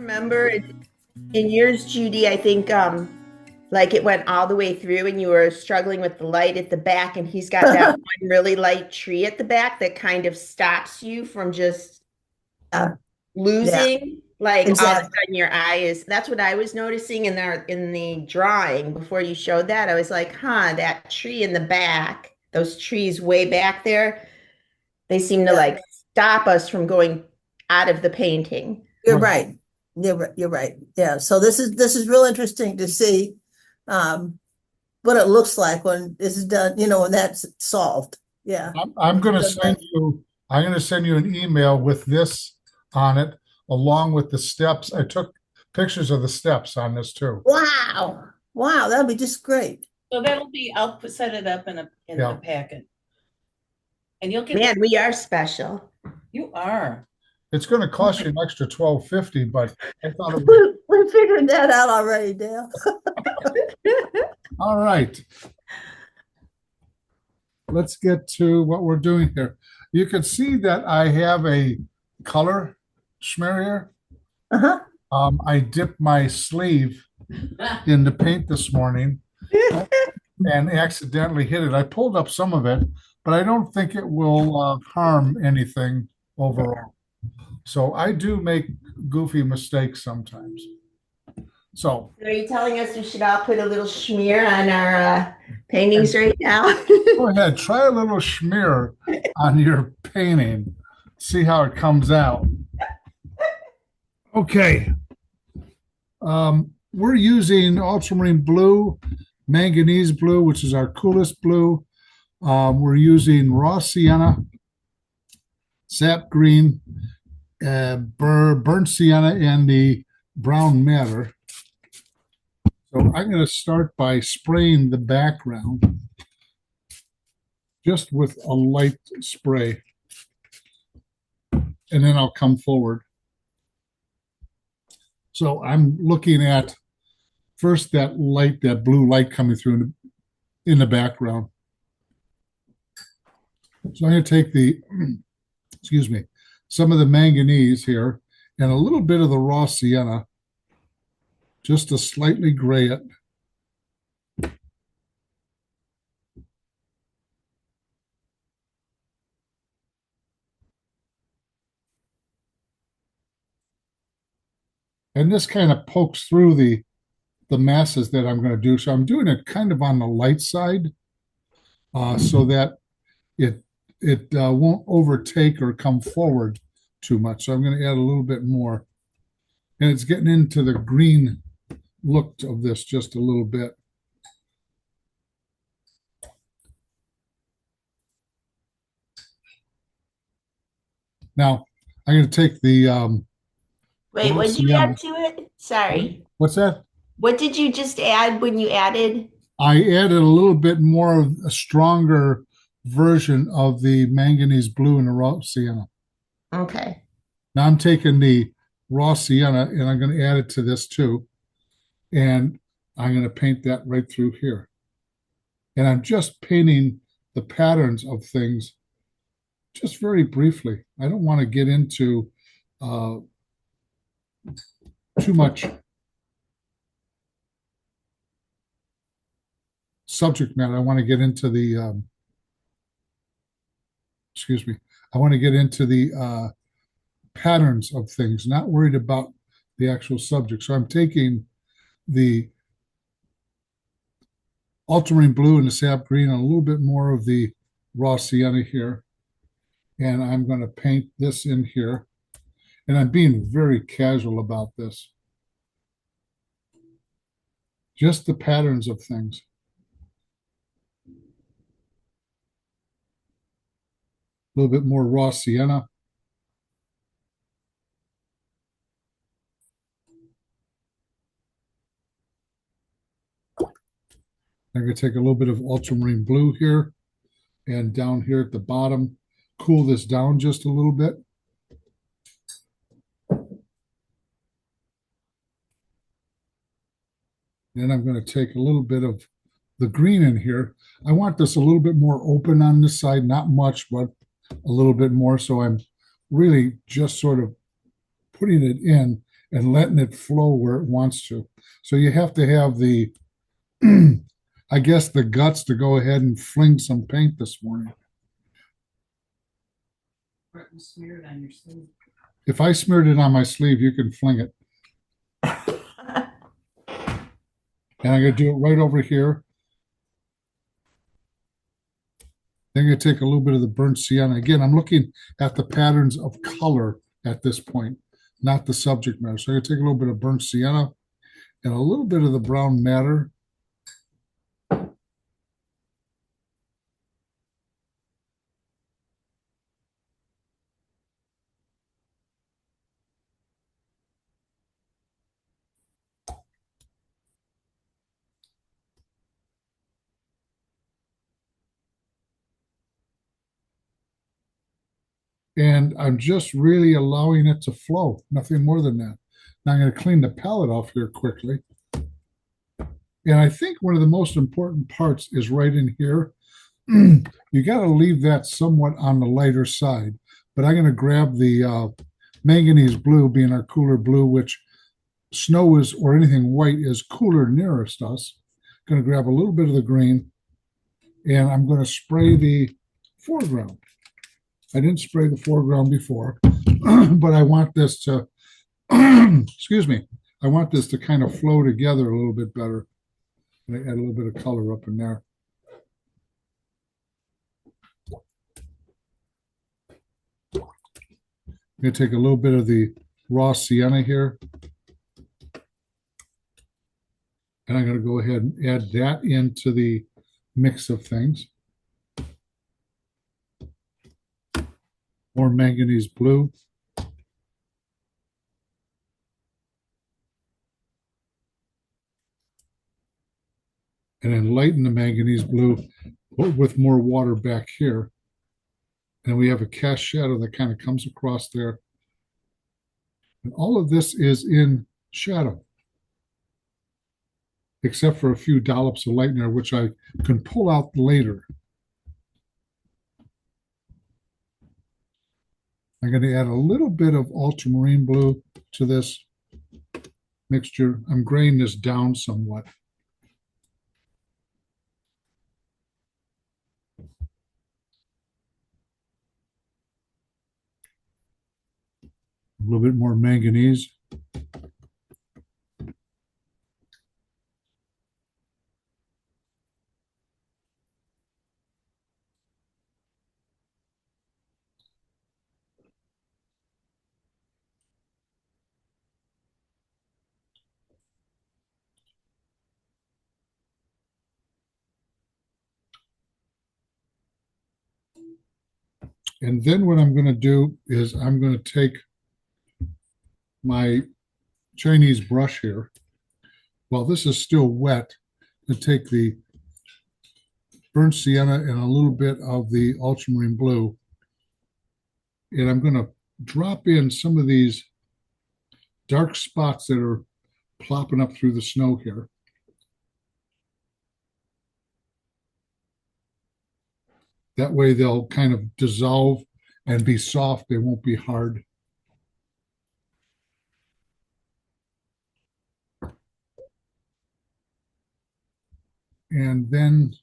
remember in yours, Judy, I think like it went all the way through and you were struggling with the light at the back, and he's got that one really light tree at the back that kind of stops you from just Uh, yeah, losing like all of a exactly. sudden your eye is that's what I was noticing in the drawing before you showed that. I was like, huh, that tree in the back, those trees way back there, they seem to Yeah, like stop us from going out of the painting. you're right. You're right. You're right. Yeah. So this is real interesting to see um, what it looks like when this is done. When that's solved. Yeah. I'm going to Good light. send you. I'm going to send you an email with this on it, along with the steps. I took pictures of the steps on this too. Wow. Wow. That'd be just great. So that'll be, set it up in a Yeah. packet. And you'll get, Man, we are special. you are. It's going to cost you an extra $12.50, but I thought it was We figured that out already, Dale. all right. Let's get to what we're doing here. You can see that I have a color schmear here. Uh-huh. I dipped my sleeve in the paint this morning and accidentally hit it. I pulled up some of it, but I don't think it will harm anything overall. So I do make goofy mistakes sometimes. So Are you telling us we should all put a little smear on our paintings right now? go ahead, try a little schmear on your painting. See how it comes out. Okay. We're using ultramarine blue, manganese blue, which is our coolest blue. We're using raw sienna, sap green, burnt sienna, and the brown madder. So I'm going to start by spraying the background just with a light spray. And then I'll come forward. So I'm looking at first that light, that blue light coming through in the background. So I'm going to take the, excuse me, some of the manganese here and a little bit of the raw sienna just to slightly gray it. And this kind of pokes through the masses that I'm going to do. So I'm doing it kind of on the light side so that it won't overtake or come forward too much. So I'm going to add a little bit more. And it's getting into the green look of this just a little bit. Now, I'm going to take the Wait, what did you add to it? Sorry. what's that? What did you just add when you added? I added a little bit more of a stronger version of the manganese blue and the raw sienna. Okay. Now I'm taking the raw sienna and I'm going to add it to this too. And I'm going to paint that right through here. And I'm just painting the patterns of things just very briefly. I don't want to get into too much subject matter. I want to get into the, excuse me, I want to get into the patterns of things, not worried about the actual subject. So I'm taking the ultramarine blue and the sap green and a little bit more of the raw sienna here. And I'm going to paint this in here. And I'm being very casual about this. Just the patterns of things. A little bit more raw sienna. I'm going to take a little bit of ultramarine blue here and down here at the bottom, cool this down just a little bit. Then I'm going to take a little bit of the green in here. I want this a little bit more open on this side, not much, but a little bit more. So I'm really just sort of putting it in and letting it flow where it wants to. So you have to have the, I guess, the guts to go ahead and fling some paint this morning. Smear it on your sleeve. If I smeared it on my sleeve, you can fling it. And I'm going to do it right over here. Then I'm going to take a little bit of the burnt sienna. Again, I'm looking at the patterns of color at this point, not the subject matter. So I'm going to take a little bit of burnt sienna and a little bit of the brown madder. And I'm just really allowing it to flow, nothing more than that. Now I'm going to clean the palette off here quickly. And I think one of the most important parts is right in here. You got to leave that somewhat on the lighter side, but I'm going to grab the manganese blue, being our cooler blue, which snow is, or anything white is cooler nearest us. Going to grab a little bit of the green, and I'm going to spray the foreground. I didn't spray the foreground before, but I want this to, excuse me, I want this to kind of flow together a little bit better. And I add a little bit of color up in there. I'm going to take a little bit of the raw sienna here. And I'm going to go ahead and add that into the mix of things. More manganese blue. And then lighten the manganese blue with more water back here. And we have a cast shadow that kind of comes across there. And all of this is in shadow, except for a few dollops of light in there, which I can pull out later. I'm going to add a little bit of ultramarine blue to this mixture. I'm graying this down somewhat. A little bit more manganese. And then what I'm going to do is I'm going to take my Chinese brush here. While this is still wet, and take the burnt sienna and a little bit of the ultramarine blue. And I'm going to drop in some of these dark spots that are plopping up through the snow here. That way they'll kind of dissolve and be soft. They won't be hard. And then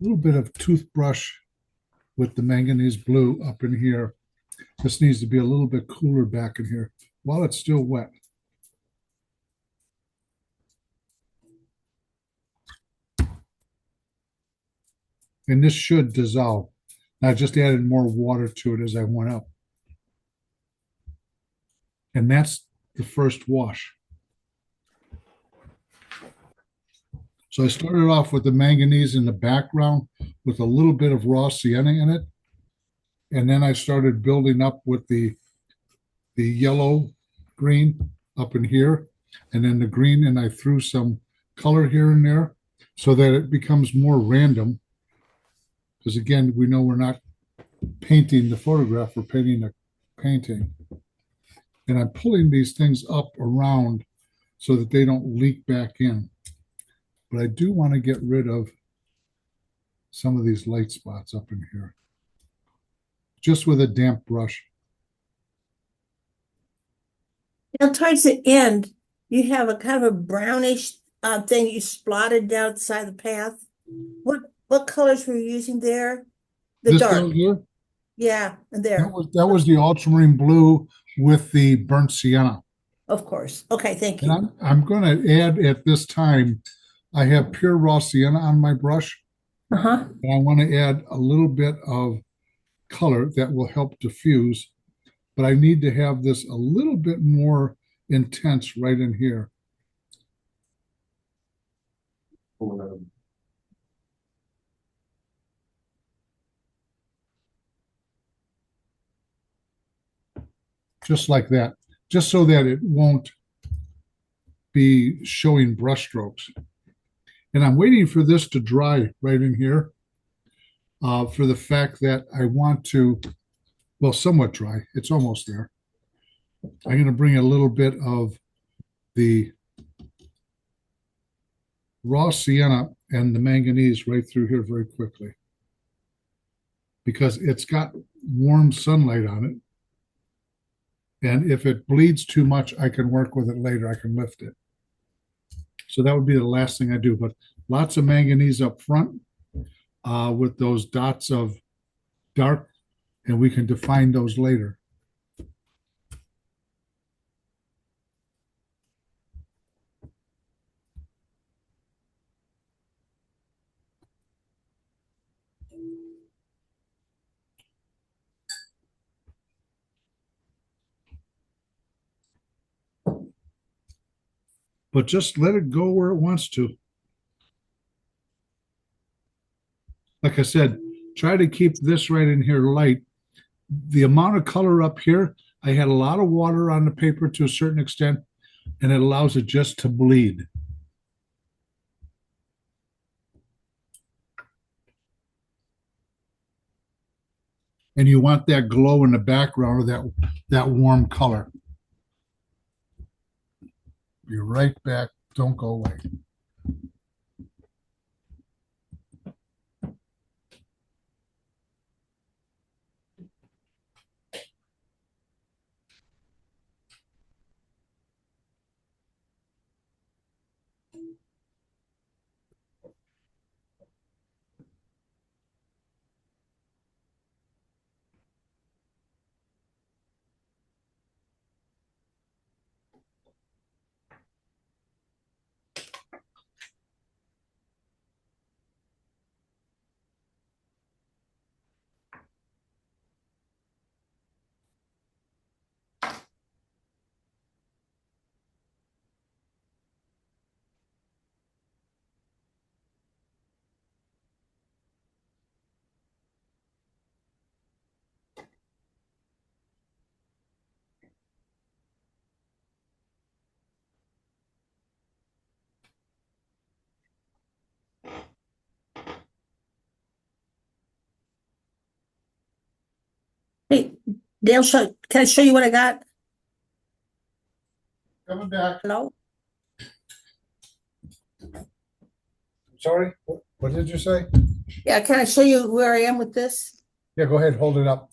a little bit of toothbrush with the manganese blue up in here. This needs to be a little bit cooler back in here while it's still wet. And this should dissolve. I just added more water to it as I went up. And that's the first wash. So I started off with the manganese in the background with a little bit of raw sienna in it. And then I started building up with the yellow green up in here, and then the green, and I threw some color here and there so that it becomes more random. Because again, we know we're not painting the photograph, we're painting a painting. And I'm pulling these things up around so that they don't leak back in. But I do want to get rid of some of these light spots up in here, just with a damp brush. Now, towards the end, you have a kind of a brownish thing you spotted down the side of the path. What colors were you using there? The This down dark. here, Yeah, and there. that was the ultramarine blue with the burnt sienna. Of course. Okay, thank And you. I'm going to add at this time, I have pure raw sienna on my brush, Uh-huh. and I want to add a little bit of color that will help diffuse, but I need to have this a little bit more intense right in here. Just like that, just so that it won't be showing brush strokes. And I'm waiting for this to dry right in here for the fact that I want to, well, somewhat dry. It's almost there. I'm going to bring a little bit of the raw sienna and the manganese right through here very quickly because it's got warm sunlight on it. And if it bleeds too much, I can work with it later. I can lift it. So that would be the last thing I do. But lots of manganese up front with those dots of dark, and we can define those later. But just let it go where it wants to. Like I said, try to keep this right in here light. The amount of color up here, I had a lot of water on the paper to a certain extent, and it allows it just to bleed. And you want that glow in the background of that warm color. Be right back. Don't go away. Hey, Dale, can I show you what I got? Coming back. Hello? Sorry, what did you say? Yeah, can I show you where I am with this? Yeah, go ahead, hold it up.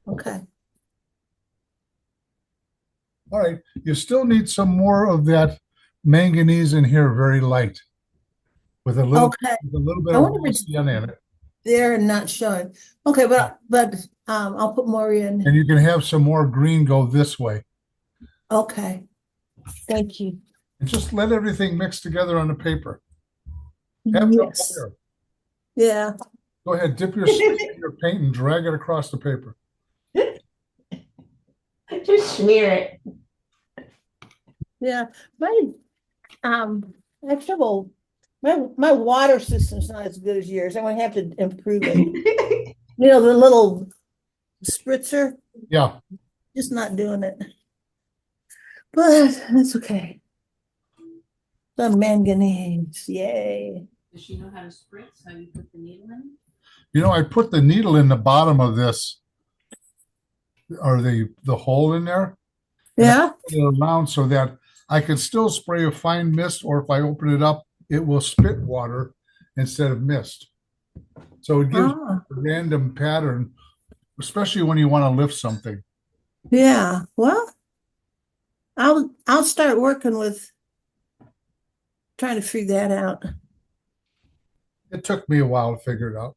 Okay. All right, you still need some more of that manganese in here, very light, with a little, Okay. with a little bit I of wonder if it's sienna in it. there and not showing. Okay, but I'll put more in. And you can have some more green go this way. Okay. Thank you. And just let everything mix together on the paper. Have no Yes. fear. Yeah. Go ahead, dip your stick in your paint and drag it across the paper. Just smear it. Yeah. I have trouble. My water system's not as good as yours. I'm gonna have to improve it. You know, the little spritzer, Yeah, just not doing it. But that's okay. The manganese, yay. Does she know how to spritz, how you put the needle in? you know, I put the needle in the bottom of this, or the hole in there, Yeah. around so that I can still spray a fine mist, or if I open it up, it will spit water instead of mist. So it gives Ah, a random pattern, especially when you want to lift something. yeah. Well, I'll start working with trying to figure that out. It took me a while to figure it out.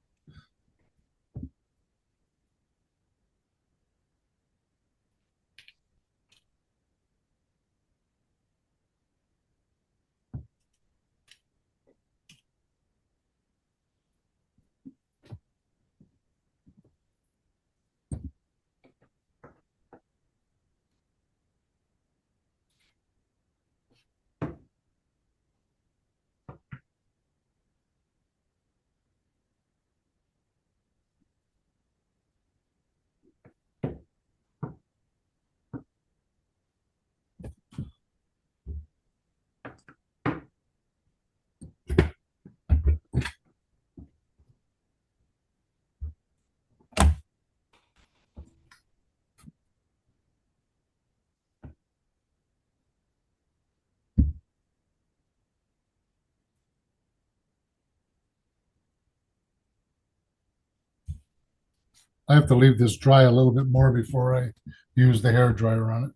I have to leave this dry a little bit more before I use the hair dryer on it.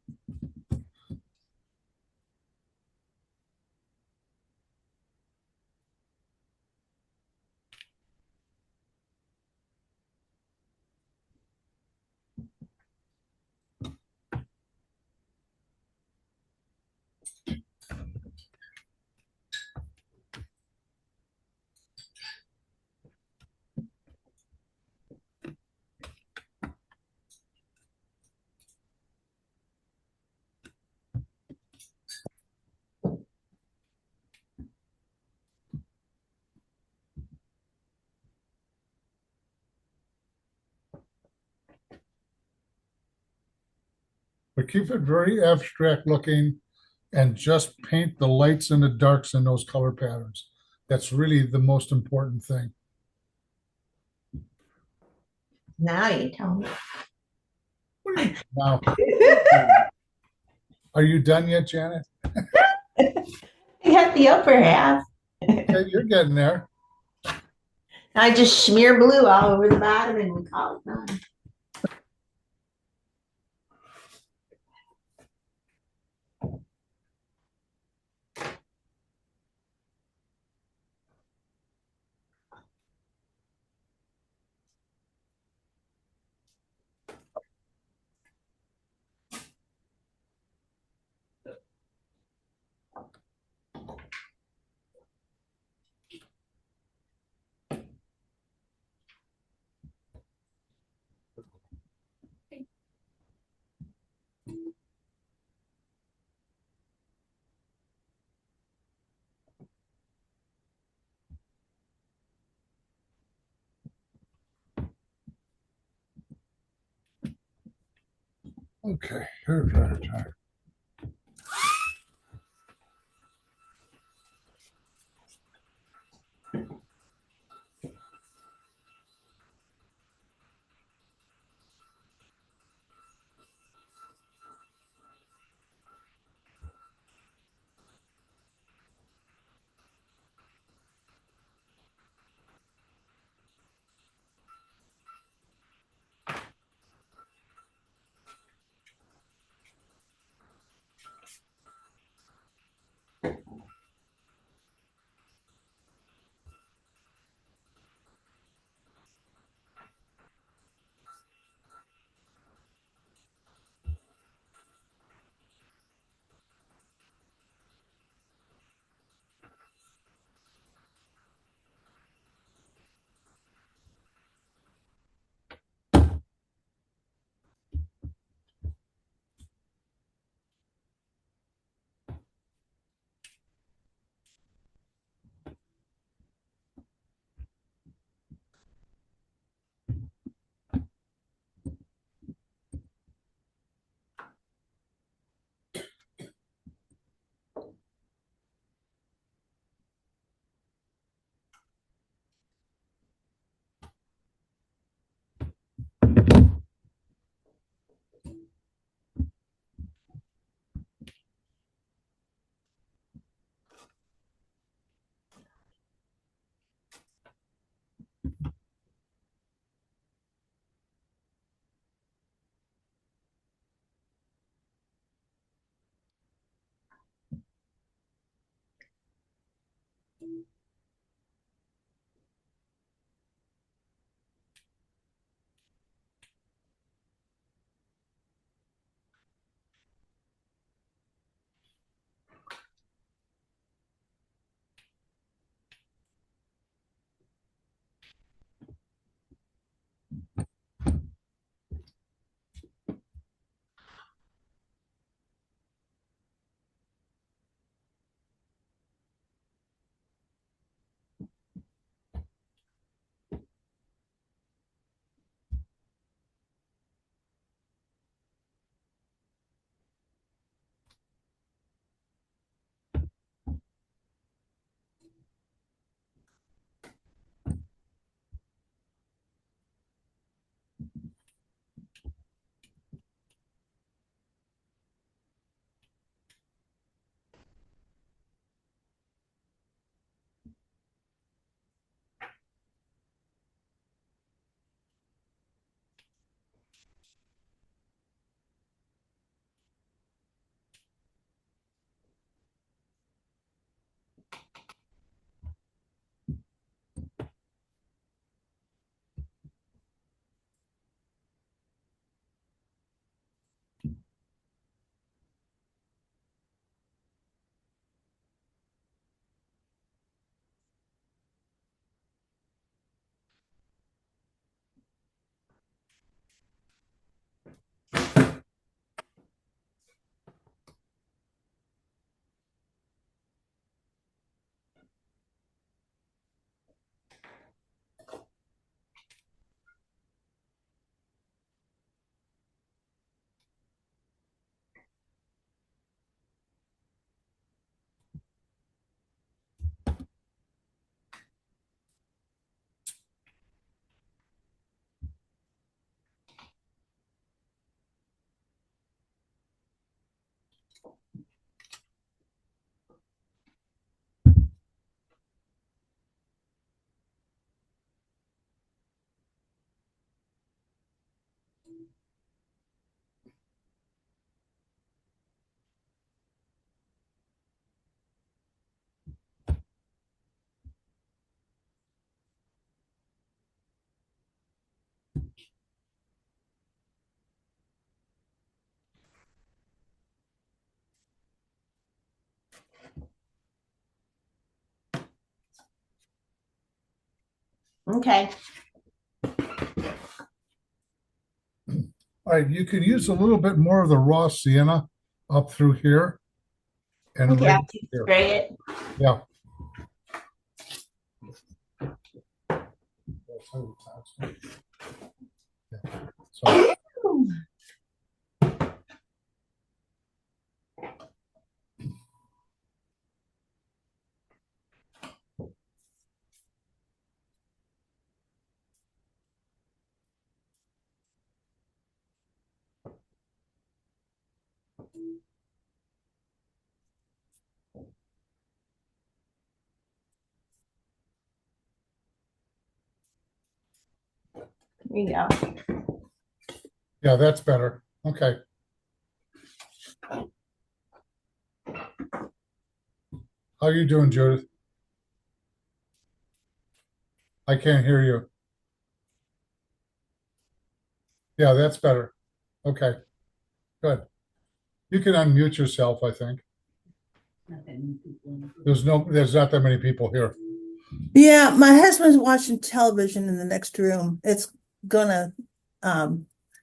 But keep it very abstract looking and just paint the lights and the darks in those color patterns. That's really the most important thing. Now you tell me. Now, are you done yet, Janet? I got the upper half. Okay, you're getting there. I just smear blue all over the bottom and we call it done. Okay, hair dryer time. Okay. All right, you can use a little bit more of the raw sienna up through here. And Okay, right I'll here. spray it. Yeah. Yeah. So, There you go. yeah, that's better. Okay. How you doing, Judith? I can't hear you. Yeah, that's better. Okay, good. You can unmute yourself, I think. Not that many people in the group. There's not that many people here. Yeah, my husband's watching television in the next room. It's gonna,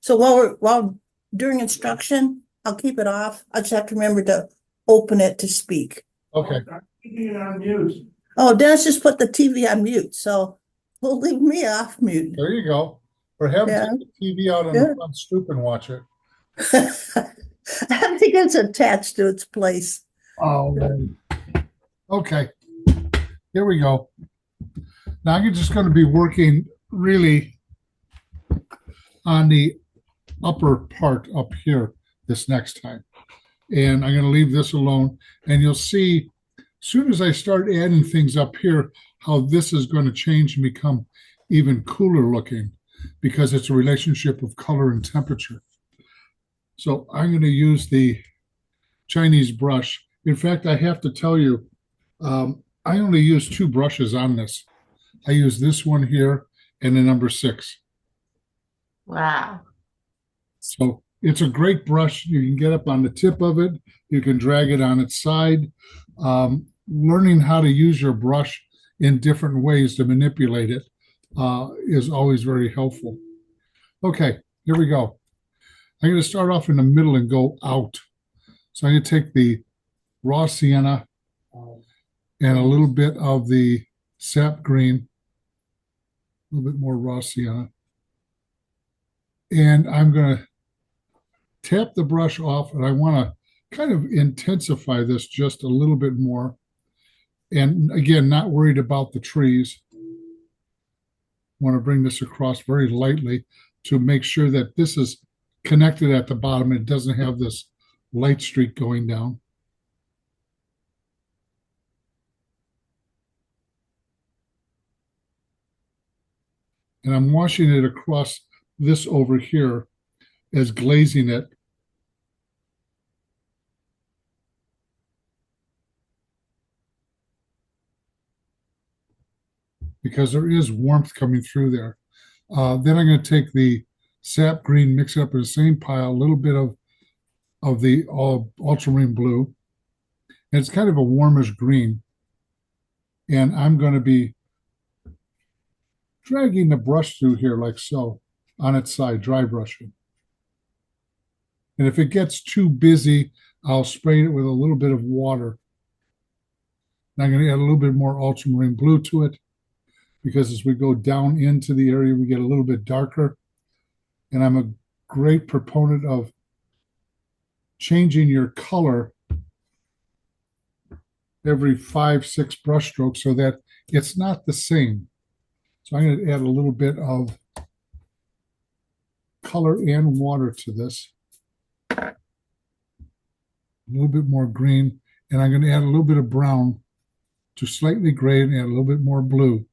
so while during instruction, I'll keep it off. I just have to remember to open it to speak. Okay, Oh, Dennis just put the TV on mute, so we'll leave me off mute. there you go. Or have Yeah. them take the TV out on Yeah. the front stoop and watch it. I think it's attached to its place. Oh, okay. Here we go. Now I'm just going to be working really on the upper part up here this next time. And I'm going to leave this alone. And you'll see, as soon as I start adding things up here, how this is going to change and become even cooler looking because it's a relationship of color and temperature. So I'm going to use the Chinese brush. In fact, I have to tell you, I only use two brushes on this. I use this one here and the number 6. Wow. So it's a great brush. You can get up on the tip of it. You can drag it on its side. Learning how to use your brush in different ways to manipulate it is always very helpful. Okay, here we go. I'm going to start off in the middle and go out. So I'm going to take the raw sienna and a little bit of the sap green, a little bit more raw sienna. And I'm going to tap the brush off, and I want to kind of intensify this just a little bit more. And again, not worried about the trees. Want to bring this across very lightly to make sure that this is connected at the bottom. It doesn't have this light streak going down. And I'm washing it across this over here as glazing it. Because there is warmth coming through there. Then I'm going to take the sap green, mix it up in the same pile, a little bit of the ultramarine blue. And it's kind of a warmish green. And I'm going to be dragging the brush through here like so on its side, dry brushing. And if it gets too busy, I'll spray it with a little bit of water. And I'm going to add a little bit more ultramarine blue to it because as we go down into the area, we get a little bit darker. And I'm a great proponent of changing your color every 5-6 brush strokes so that it's not the same. So I'm going to add a little bit of color and water to this. a little bit more green, and I'm going to add a little bit of brown to slightly gray and add a little bit more blue.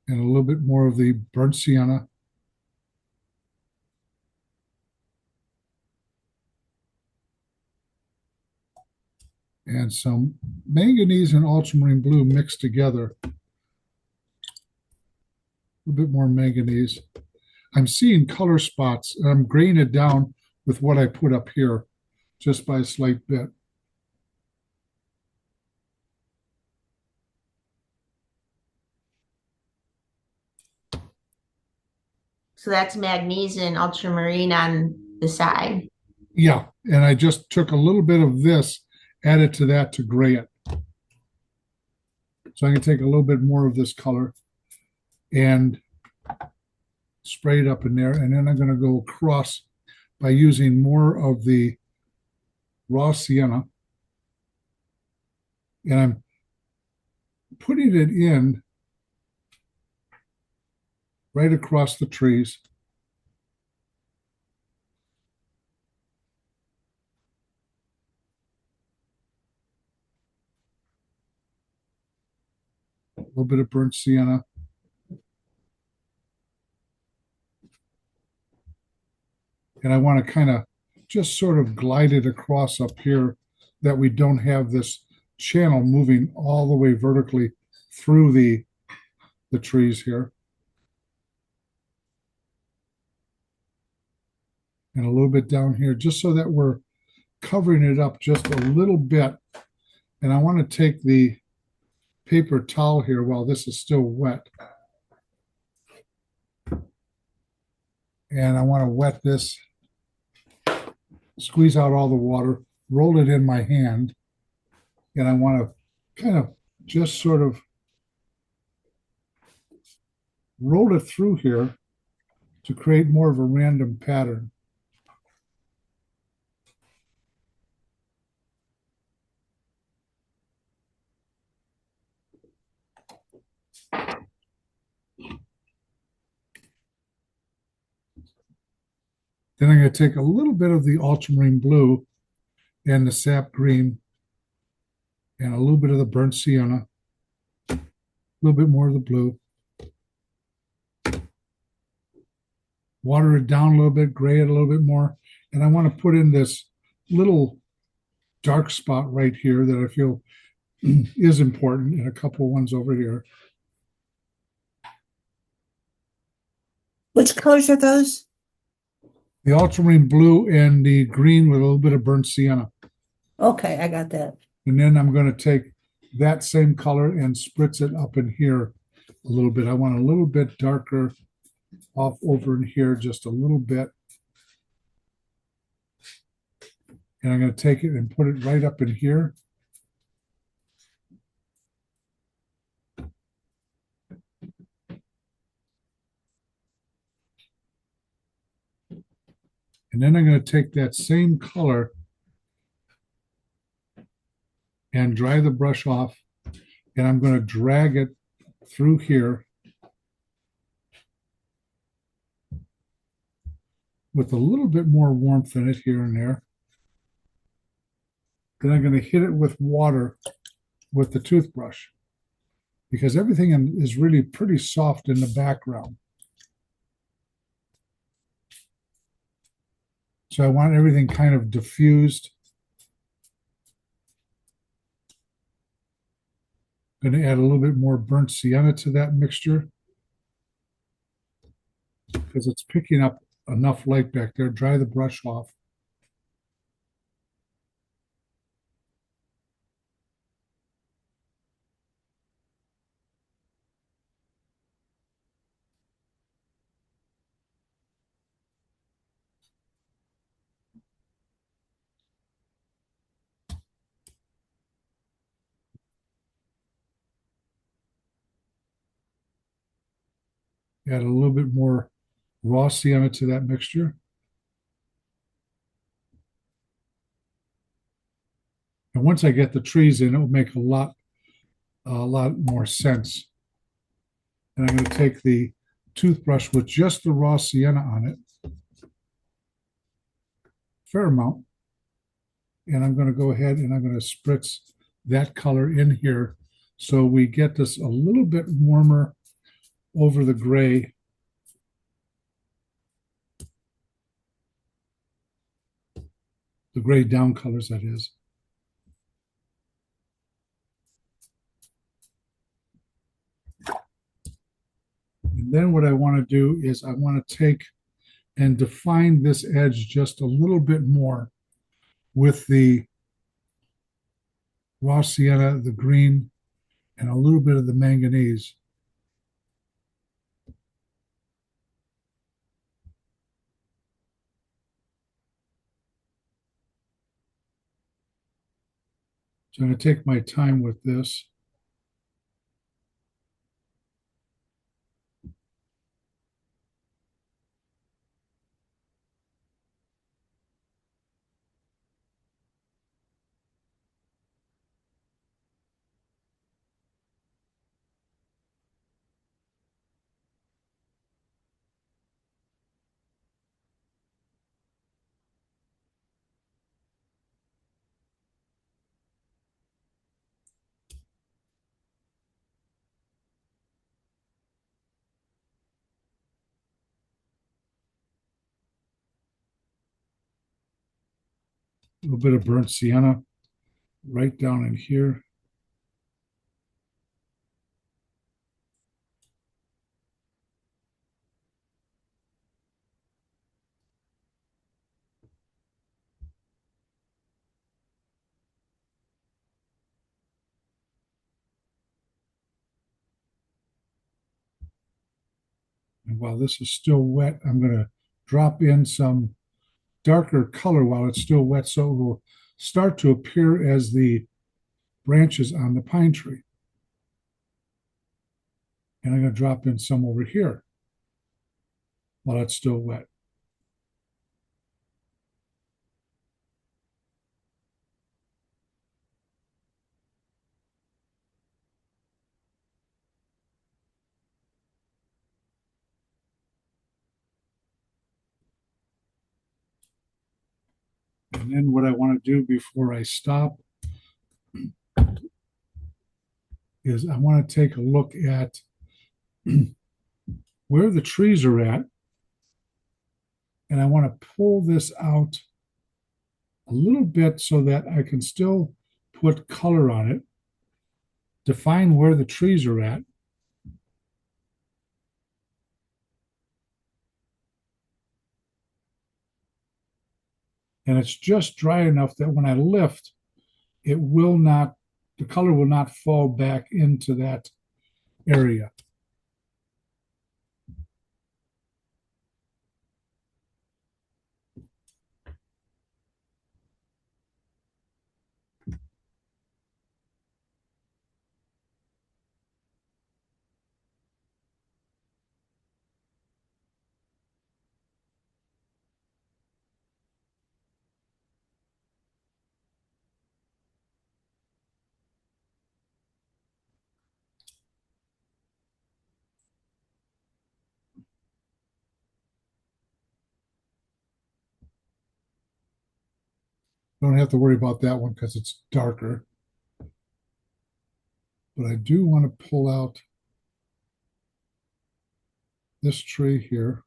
And a little bit more of the burnt sienna. And some manganese and ultramarine blue mixed together. A little bit more manganese. I'm seeing color spots, and I'm graying it down with what I put up here, just by a slight bit. So that's magnesium and ultramarine on the side. Yeah, and I just took a little bit of this, added to that to gray it. So I can take a little bit more of this color and spray it up in there, and then I'm going to go across by using more of the raw sienna, and I'm putting it in right across the trees. A little bit of burnt sienna. And I want to kind of just sort of glide it across up here, that we don't have this channel moving all the way vertically through the trees here. And a little bit down here, just so that we're covering it up just a little bit. And I want to take the paper towel here while this is still wet. And I want to wet this, squeeze out all the water, roll it in my hand. And I want to kind of just sort of roll it through here to create more of a random pattern. Then I'm going to take a little bit of the ultramarine blue and the sap green and a little bit of the burnt sienna, a little bit more of the blue. Water it down a little bit, gray it a little bit more. And I want to put in this little dark spot right here that I feel is important, and a couple of ones over here. Which colors are those? The ultramarine blue and the green with a little bit of burnt sienna. Okay, I got that. And then I'm going to take that same color and spritz it up in here a little bit. I want a little bit darker off over in here, just a little bit. And I'm going to take it and put it right up in here. And then I'm going to take that same color and dry the brush off. And I'm going to drag it through here with a little bit more warmth in it here and there. Then I'm going to hit it with water with the toothbrush, because everything is really pretty soft in the background. So I want everything kind of diffused. Going to add a little bit more burnt sienna to that mixture, because it's picking up enough light back there. Dry the brush off. Add a little bit more raw sienna to that mixture. And once I get the trees in, it will make a lot more sense. And I'm going to take the toothbrush with just the raw sienna on it, fair amount. And I'm going to go ahead and I'm going to spritz that color in here so we get this a little bit warmer over the gray. The gray down colors, that is. And then what I want to do is I want to take and define this edge just a little bit more with the raw sienna, the green, and a little bit of the manganese. So I'm going to take my time with this. A little bit of burnt sienna right down in here. And while this is still wet, I'm going to drop in some darker color while it's still wet so it will start to appear as the branches on the pine tree. And I'm going to drop in some over here while it's still wet. And then what I want to do before I stop is I want to take a look at where the trees are at. And I want to pull this out a little bit so that I can still put color on it, define where the trees are at. And it's just dry enough that when I lift, it will not, the color will not fall back into that area. Don't have to worry about that one because it's darker. But I do want to pull out this tree here.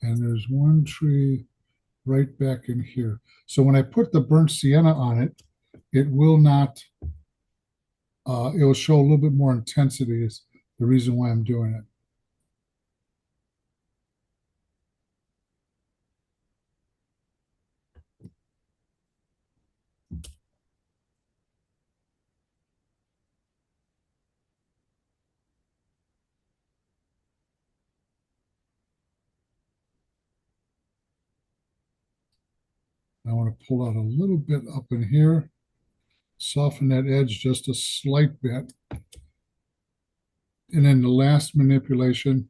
And there's one tree right back in here. So when I put the burnt sienna on it, it will not, it will show a little bit more intensity is the reason why I'm doing it. I want to pull out a little bit up in here, soften that edge just a slight bit. And then the last manipulation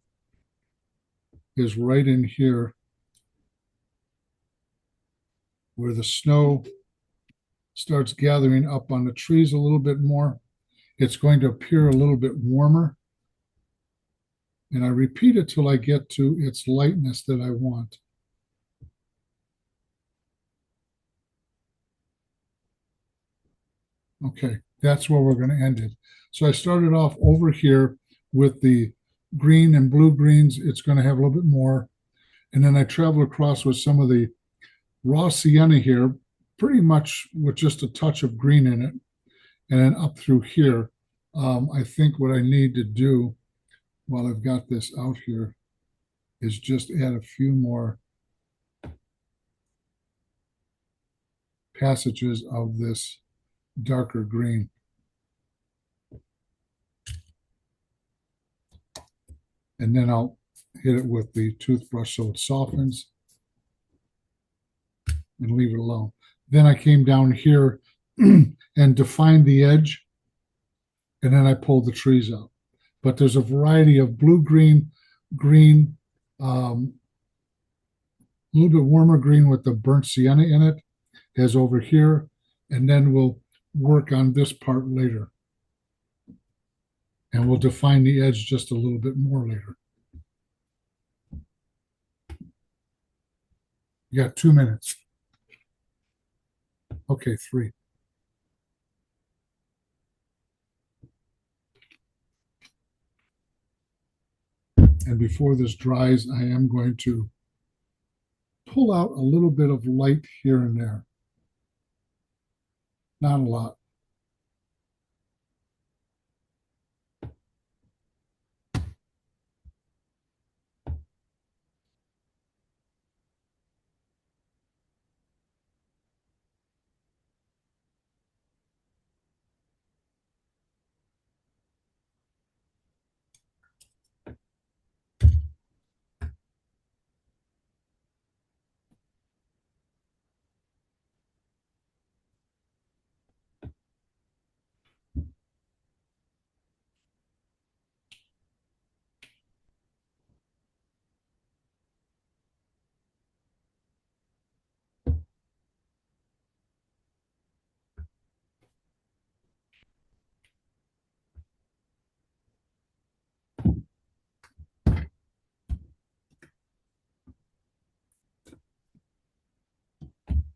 is right in here where the snow starts gathering up on the trees a little bit more. It's going to appear a little bit warmer. And I repeat it till I get to its lightness that I want. Okay, that's where we're going to end it. So I started off over here with the green and blue greens. It's going to have a little bit more. And then I traveled across with some of the raw sienna here, pretty much with just a touch of green in it. And then up through here, I think what I need to do while I've got this out here is just add a few more passages of this darker green. And then I'll hit it with the toothbrush so it softens and leave it alone. Then I came down here and defined the edge, and then I pulled the trees out. But there's a variety of blue, green, green, a little bit warmer green with the burnt sienna in it, as over here, and then we'll work on this part later. And we'll define the edge just a little bit more later. You got 2 minutes. Okay, 3. And before this dries, I am going to pull out a little bit of light here and there. Not a lot.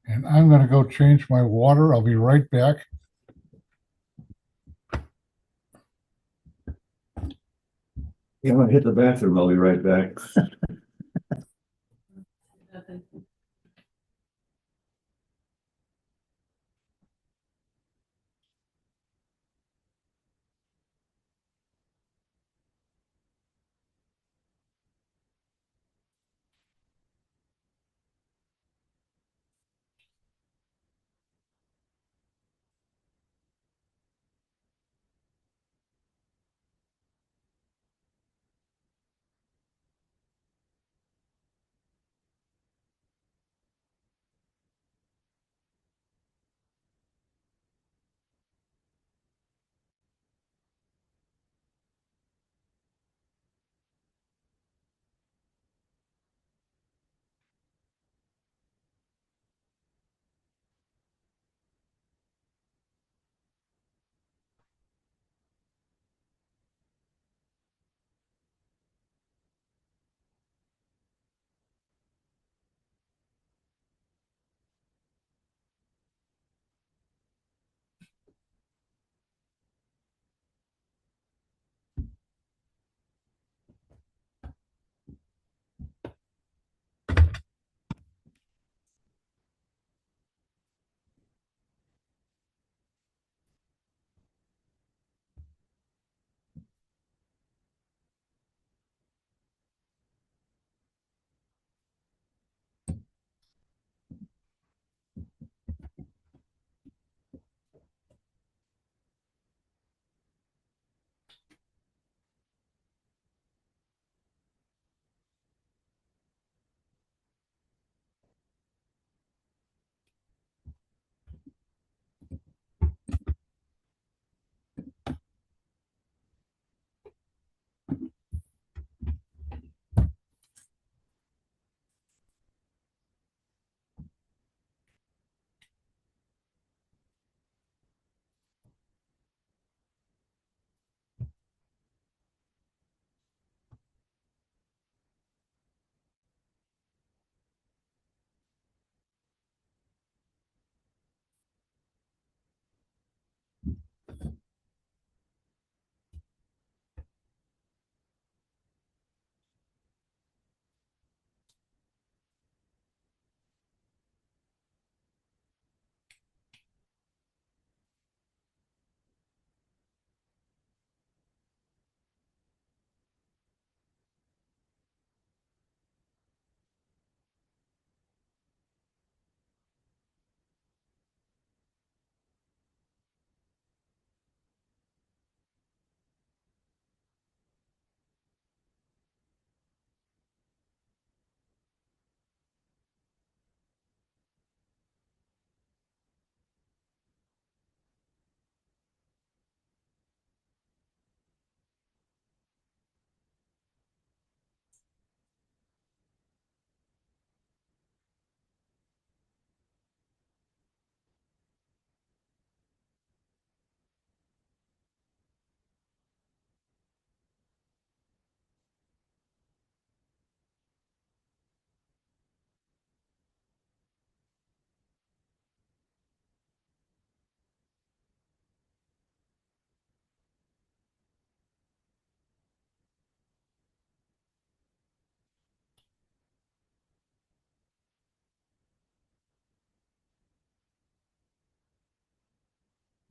And I'm going to go change my water. I'll be right back. Yeah, I'm gonna hit the bathroom. I'll be right back.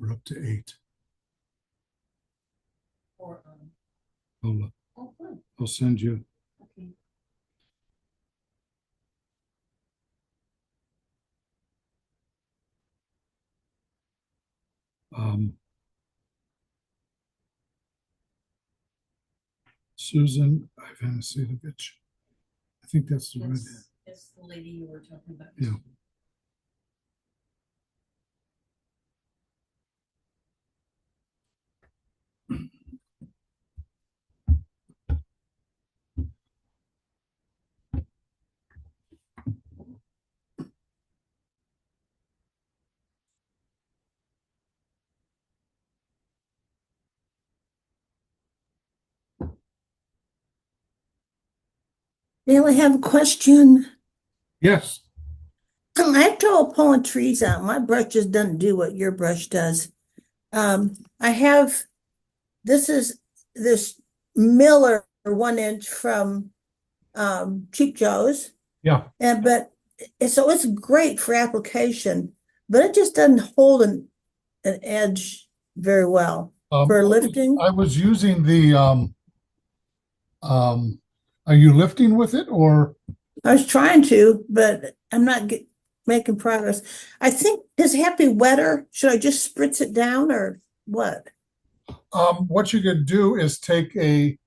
We're up to 8. Or, I'll, oh, good, I'll send you. okay. Susan Ivanisevic. I think that's the redhead. That's the lady you were talking about. Yeah. Dale, I have a question. Yes. I have trouble pulling trees out. My brush just doesn't do what your brush does. I have, this is this Miller 1 inch from Cheap Joe's. Yeah. So it's great for application, but it just doesn't hold an edge very well for lifting. I was using the are you lifting with it or? I was trying to, but I'm not making progress. I think, does it have to be wetter? Should I just spritz it down or what? What you could do is take a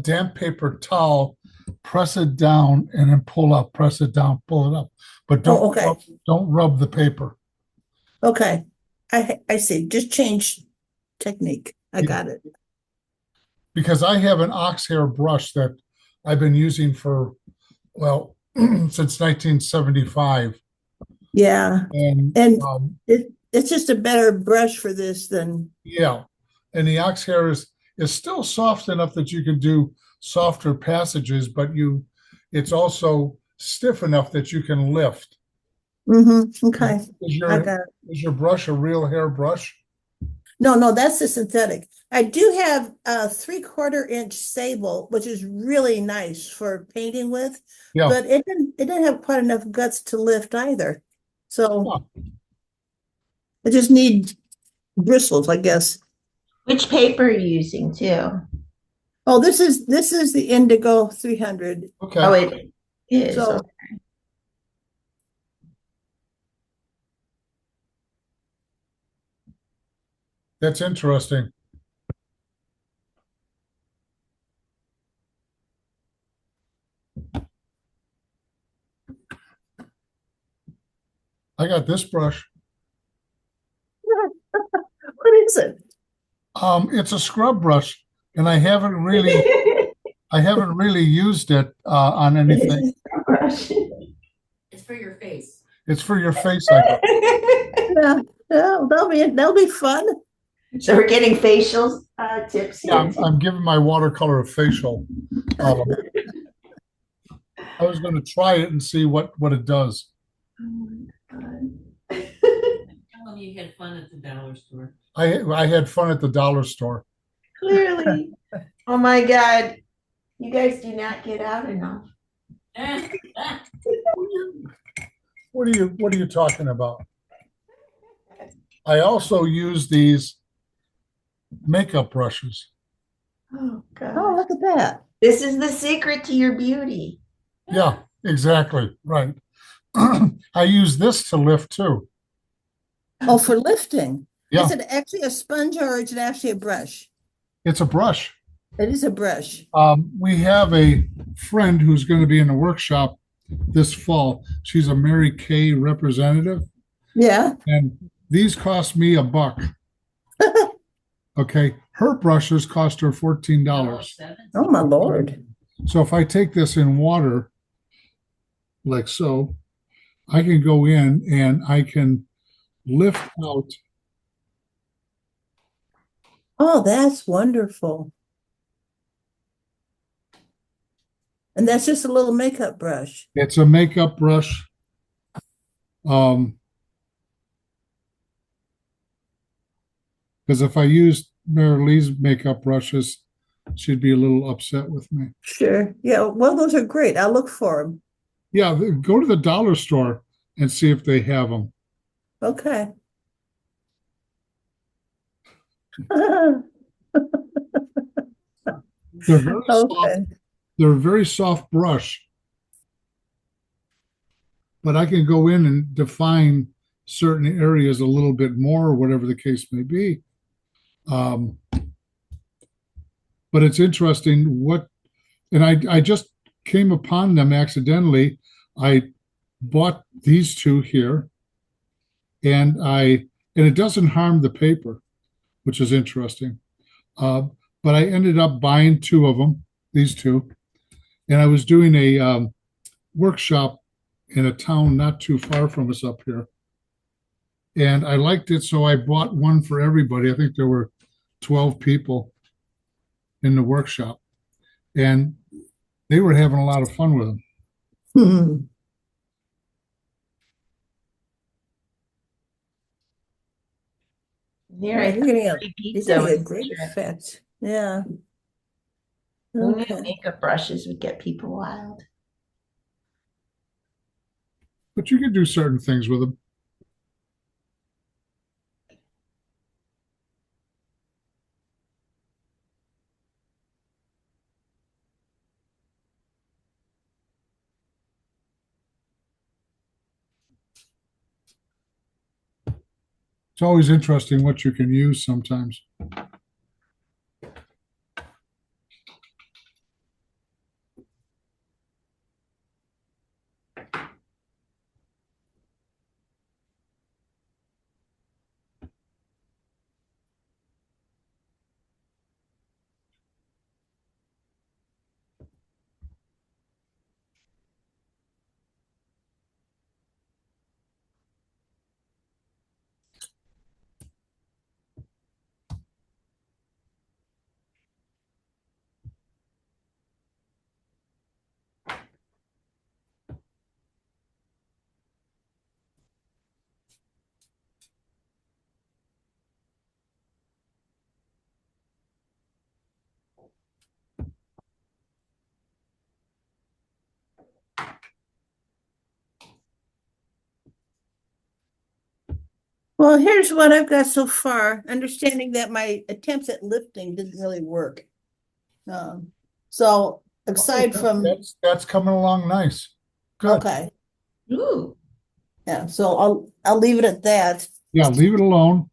damp paper towel, press it down, and then pull up, press it down, pull it up. But Oh, okay. don't rub the paper. Okay. I see. Just change technique. I got it. Because I have an ox hair brush that I've been using for, well, since 1975. Yeah. And It's just a better brush for this than, yeah. And the ox hair is still soft enough that you can do softer passages, but it's also stiff enough that you can lift. okay. I got it. Is your brush a real hair brush? No, that's the synthetic. I do have a 3/4 inch sable, which is really nice for painting with, Yeah. but it didn't have quite enough guts to lift either. So I just need bristles, I guess. Which paper are you using too? Oh, this is the Indigo 300. Okay. Oh, it is. So Okay. That's interesting. I got this brush. what is it? It's a scrub brush, and I haven't really used it on anything. It's for your face. It's for your face, I think. Yeah, that'll be fun. So we're getting facial tips here. Yeah, I'm giving my watercolor a facial. I was going to try it and see what it does. Oh my God. Tell them you had fun at the dollar store. I had fun at the dollar store. Clearly. Oh my God. You guys do not get out enough. What are you talking about? I also use these makeup brushes. Oh God. Oh, look at that. This is the secret to your beauty. Yeah, exactly. Right. I use this to lift too. Oh, for lifting. Yeah. Is it actually a sponge or is it actually a brush? It's a brush. It is a brush. We have a friend who's going to be in the workshop this fall. She's a Mary Kay representative, Yeah. and these cost me $1. Okay, her brushes cost her $14. Oh, my Lord. So if I take this in water, like so, I can go in and I can lift out. Oh, that's wonderful. And that's just a little makeup brush. It's a makeup brush. Because if I used Mary Lee's makeup brushes, she'd be a little upset with me. Sure. Yeah. Well, those are great. I'll look for them. Yeah, go to the dollar store and see if they have them. Okay. They're very soft. Okay. They're a very soft brush, but I can go in and define certain areas a little bit more, or whatever the case may be. Um, but it's interesting and I just came upon them accidentally. I bought these two here, and it doesn't harm the paper, which is interesting. Uh, but I ended up buying two of them, these two, and I was doing a workshop in a town not too far from us up here, and I liked it, so I bought one for everybody. I think there were 12 people in the workshop, and they were having a lot of fun with them. Hmm. There, Yeah, I you're thought getting free you're pizza getting a was great the trick. effect. Yeah. Who knew Okay. makeup brushes would get people wild? But you can do certain things with them. It's always interesting what you can use sometimes. Well, here's what I've got so far, understanding that my attempts at lifting didn't really work. So aside from, That's coming along nice. Good. okay, Ooh, yeah, so I'll leave it at that. Yeah, leave it alone.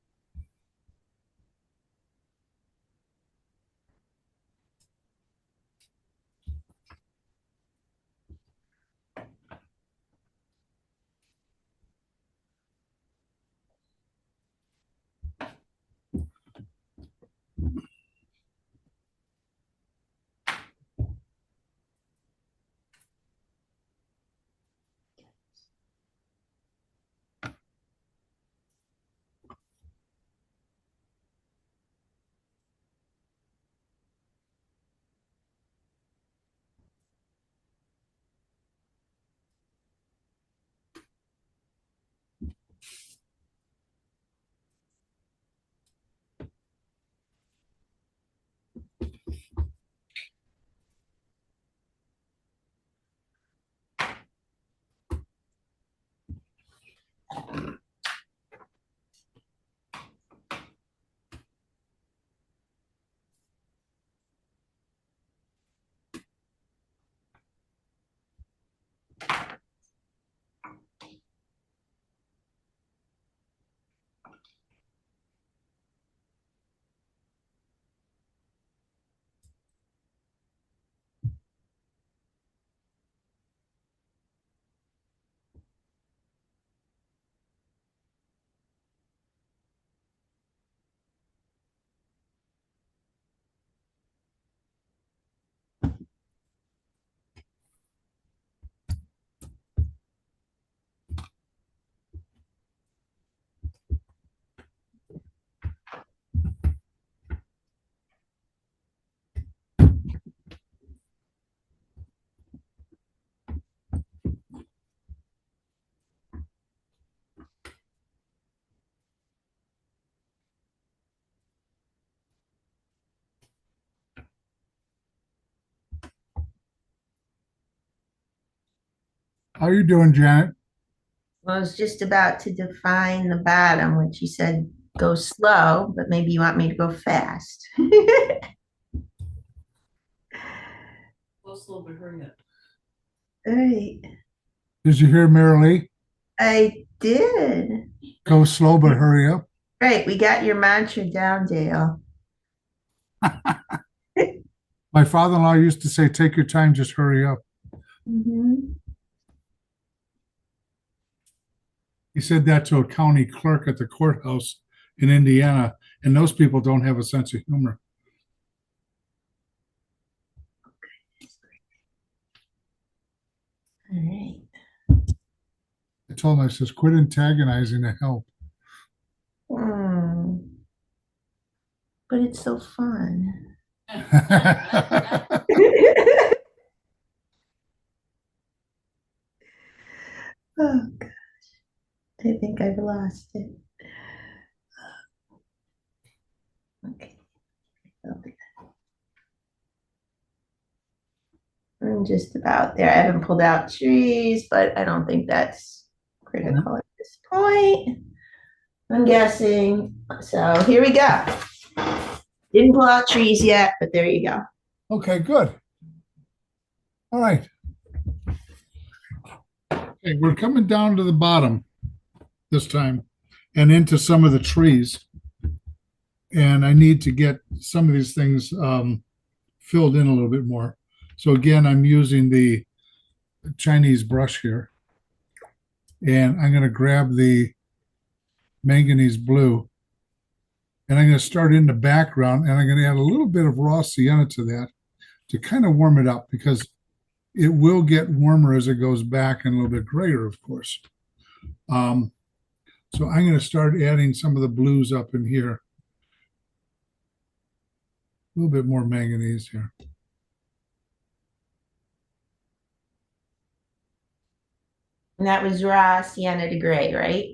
How you doing, Janet? I was just about to define the bottom, which you said go slow, but maybe you want me to go fast. Go slow, but hurry up. All right. Did you hear Marilee? I did. Go slow, but hurry up. Right, we got your mantra down, Dale. My father-in-law used to say, take your time, just hurry up. Mhm. He said that to a county clerk at the courthouse in Indiana, and those people don't have a sense of humor. All right. I told him, I says, quit antagonizing to help. Hmm. But it's so fun. Oh gosh, I think I've lost it. Okay. I'm just about there. I haven't pulled out trees, but I don't think that's critical at this point. I'm guessing. So here we go. Didn't pull out trees yet, but there you go. Okay, good. All right. Okay, we're coming down to the bottom this time and into some of the trees. And I need to get some of these things filled in a little bit more. So again, I'm using the Chinese brush here. And I'm going to grab the manganese blue. And I'm going to start in the background, and I'm going to add a little bit of raw sienna to that to kind of warm it up, because it will get warmer as it goes back and a little bit grayer, of course. So I'm going to start adding some of the blues up in here. A little bit more manganese here. And that was raw sienna to gray, right?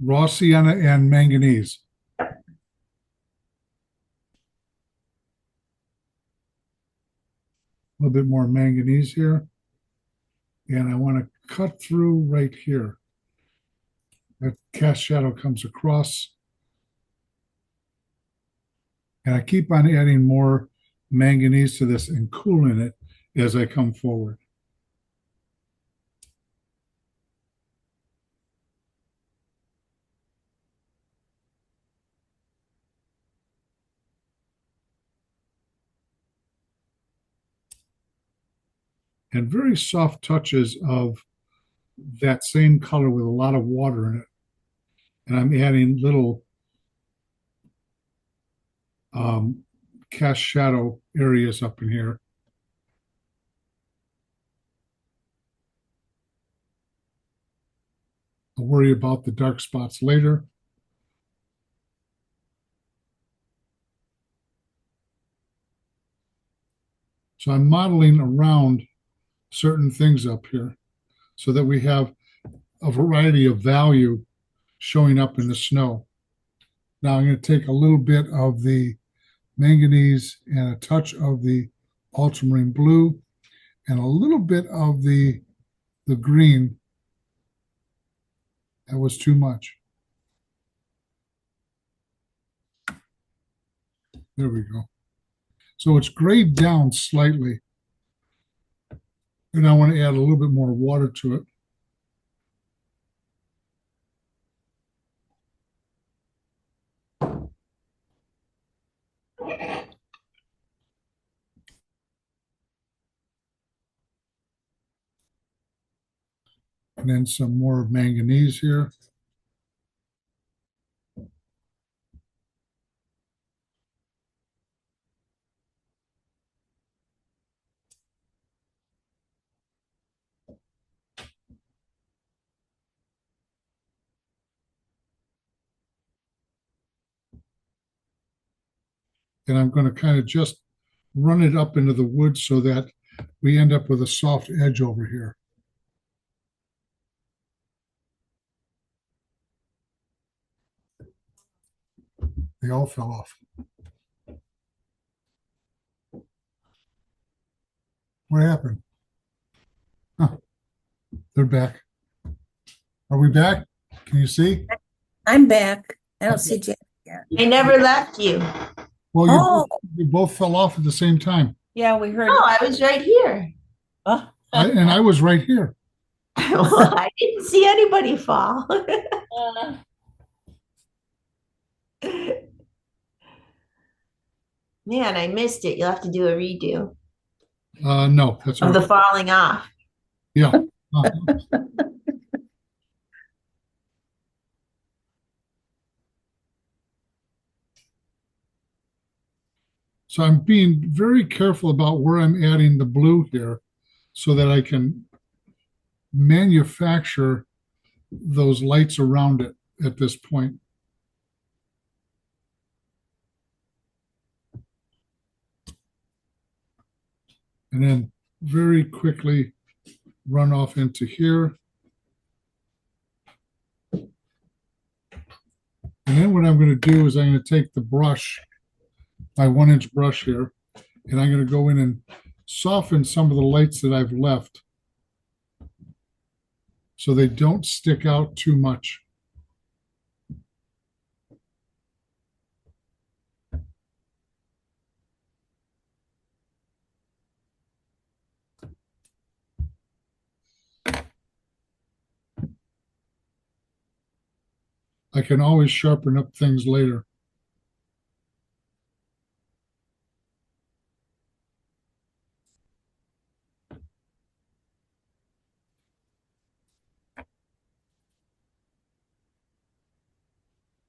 Raw sienna and manganese. A little bit more manganese here. And I want to cut through right here. That cast shadow comes across. And I keep on adding more manganese to this and cooling it as I come forward. And very soft touches of that same color with a lot of water in it. And I'm adding little cast shadow areas up in here. I'll worry about the dark spots later. So I'm modeling around certain things up here so that we have a variety of value showing up in the snow. Now I'm going to take a little bit of the manganese and a touch of the ultramarine blue and a little bit of the green. That was too much. There we go. So it's grayed down slightly. And I want to add a little bit more water to it. And then some more manganese here. And I'm going to kind of just run it up into the wood so that we end up with a soft edge over here. They all fell off. What happened? Huh. They're back. Are we back? Can you see? I'm back. I don't Okay. see Jack. I never left you. Well, Oh, you both fell off at the same time. yeah, we heard. No, I was right here. Oh. And I was right here. Well, I didn't see anybody fall. Man, I missed it. You'll have to do a redo No, that's all of the right. falling off. Yeah. Uh, So I'm being very careful about where I'm adding the blue here so that I can manufacture those lights around it at this point. And then very quickly run off into here. And then what I'm going to do is I'm going to take the brush, my 1-inch brush here, and I'm going to go in and soften some of the lights that I've left so they don't stick out too much. I can always sharpen up things later.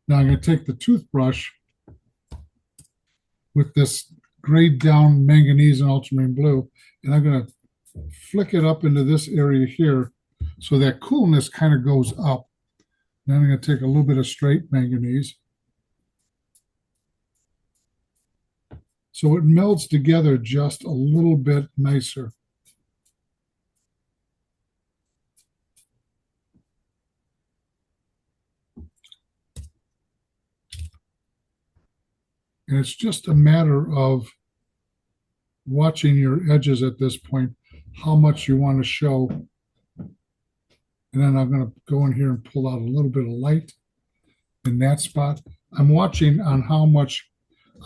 Now I'm going to take the toothbrush with this grayed down manganese and ultramarine blue, and I'm going to flick it up into this area here so that coolness kind of goes up. Then I'm going to take a little bit of straight manganese. So it melds together just a little bit nicer. And it's just a matter of watching your edges at this point, how much you want to show. And then I'm going to go in here and pull out a little bit of light in that spot. I'm watching on how much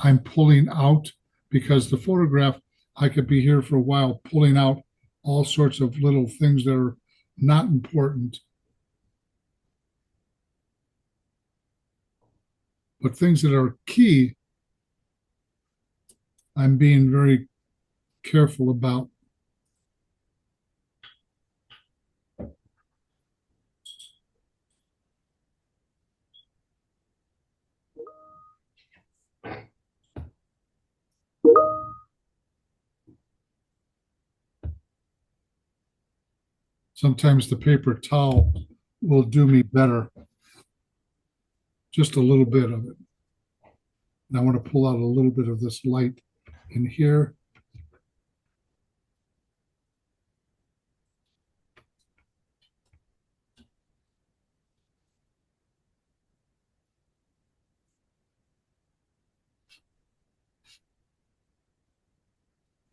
I'm pulling out because the photograph, I could be here for a while pulling out all sorts of little things that are not important. But things that are key, I'm being very careful about. Sometimes the paper towel will do me better. Just a little bit of it. And I want to pull out a little bit of this light in here.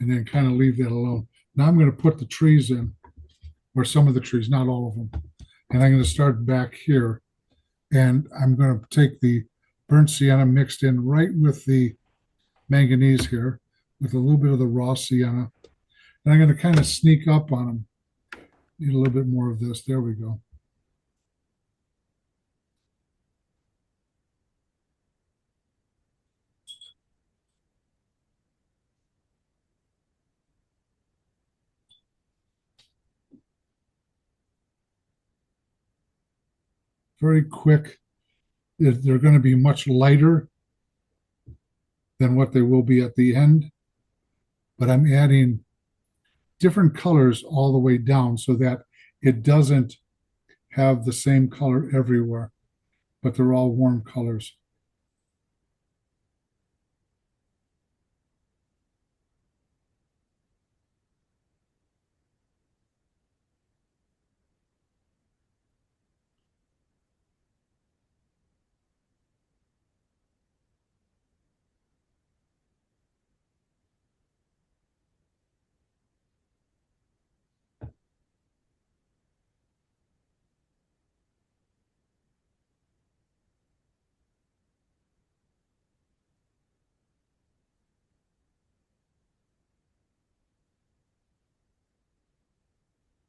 And then kind of leave that alone. Now I'm going to put the trees in, or some of the trees, not all of them. And I'm going to start back here. And I'm going to take the burnt sienna mixed in right with the manganese here, with a little bit of the raw sienna. And I'm going to kind of sneak up on them. Need a little bit more of this. There we go. Very quick. They're going to be much lighter than what they will be at the end. But I'm adding different colors all the way down so that it doesn't have the same color everywhere, but they're all warm colors.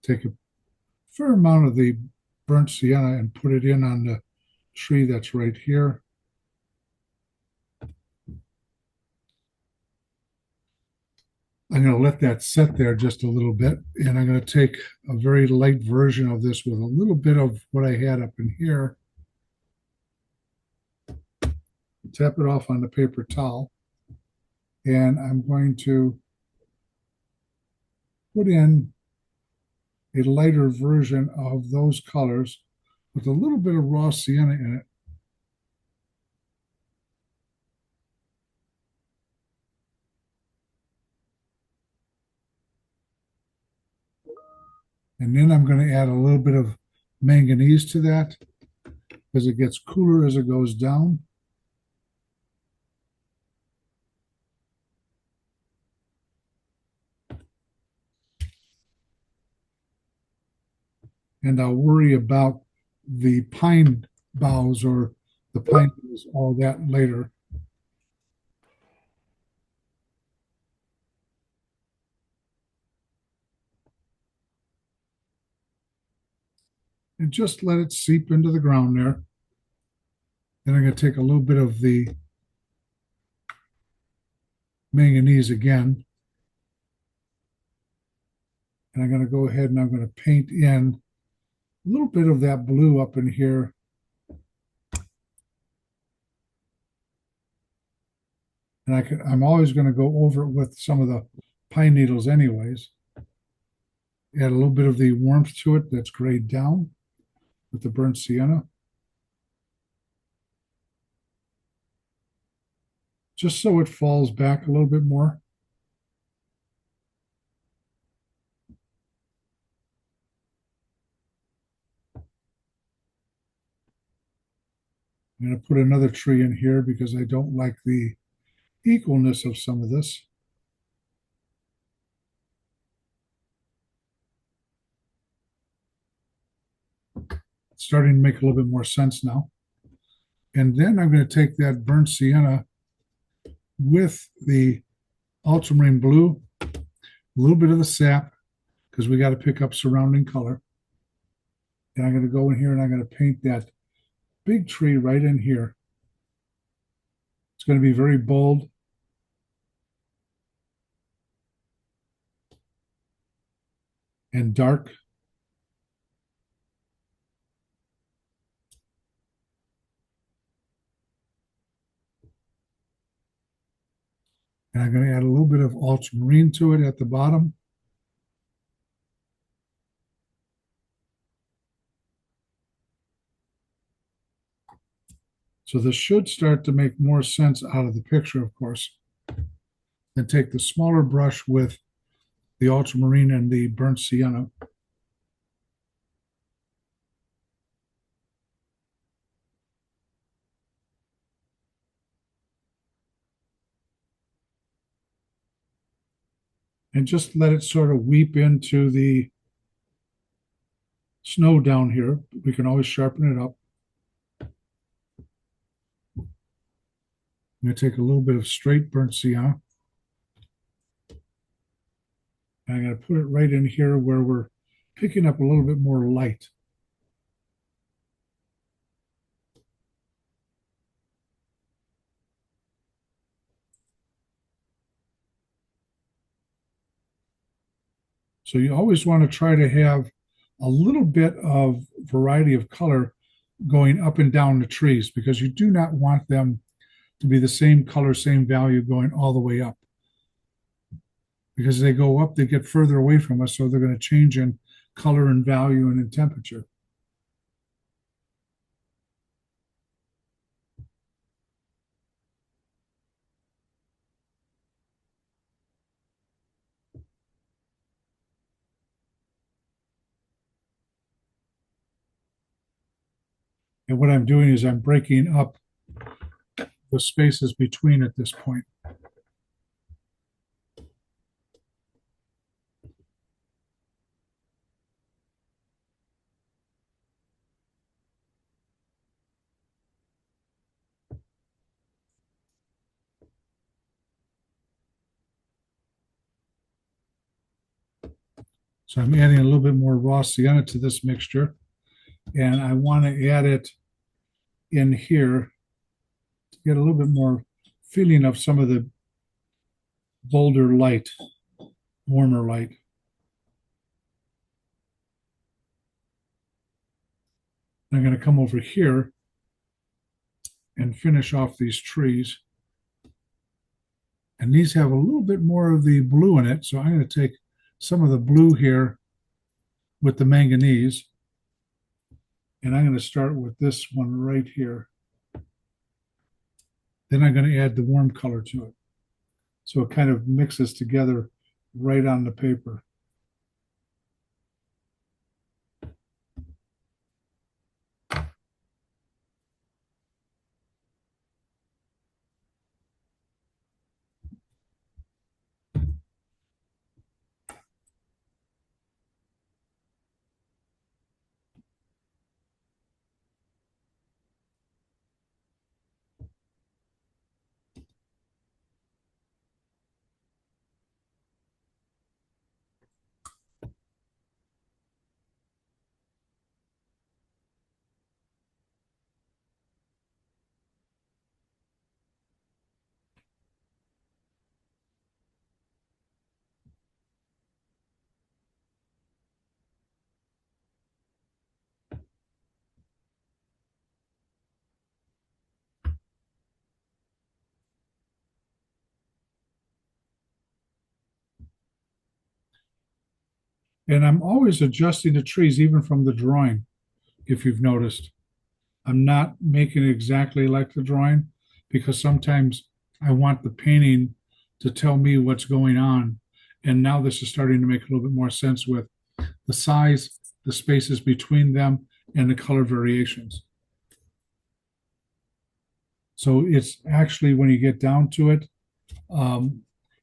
take a fair amount of the burnt sienna and put it in on the tree that's right here. I'm going to let that set there just a little bit, and I'm going to take a very light version of this with a little bit of what I had up in here. Tap it off on the paper towel, and I'm going to put in a lighter version of those colors with a little bit of raw sienna in it. And then I'm going to add a little bit of manganese to that because it gets cooler as it goes down. And I'll worry about the pine boughs or the pine needles, all that later. And just let it seep into the ground there. Then I'm going to take a little bit of the manganese again. And I'm going to go ahead and I'm going to paint in a little bit of that blue up in here. And I'm always going to go over it with some of the pine needles anyways. Add a little bit of the warmth to it that's grayed down with the burnt sienna. Just so it falls back a little bit more. I'm going to put another tree in here because I don't like the equalness of some of this. It's starting to make a little bit more sense now. And then I'm going to take that burnt sienna with the ultramarine blue, a little bit of the sap, because we got to pick up surrounding color. And I'm going to go in here and I'm going to paint that big tree right in here. It's going to be very bold. And dark. And I'm going to add a little bit of ultramarine to it at the bottom. So this should start to make more sense out of the picture, of course. Then take the smaller brush with the ultramarine and the burnt sienna. And just let it sort of weep into the snow down here. We can always sharpen it up. I'm going to take a little bit of straight burnt sienna. And I'm going to put it right in here where we're picking up a little bit more light. So you always want to try to have a little bit of variety of color going up and down the trees because you do not want them to be the same color, same value going all the way up. Because as they go up, they get further away from us, so they're going to change in color and value and in temperature. And what I'm doing is I'm breaking up the spaces between at this point. So I'm adding a little bit more raw sienna to this mixture. And I want to add it in here to get a little bit more feeling of some of the bolder light, warmer light. I'm going to come over here and finish off these trees. And these have a little bit more of the blue in it. So I'm going to take some of the blue here with the manganese. And I'm going to start with this one right here. Then I'm going to add the warm color to it. So it kind of mixes together right on the paper. And I'm always adjusting the trees, even from the drawing, if you've noticed. I'm not making it exactly like the drawing because sometimes I want the painting to tell me what's going on. And now this is starting to make a little bit more sense with the size, the spaces between them, and the color variations. So it's actually, when you get down to it,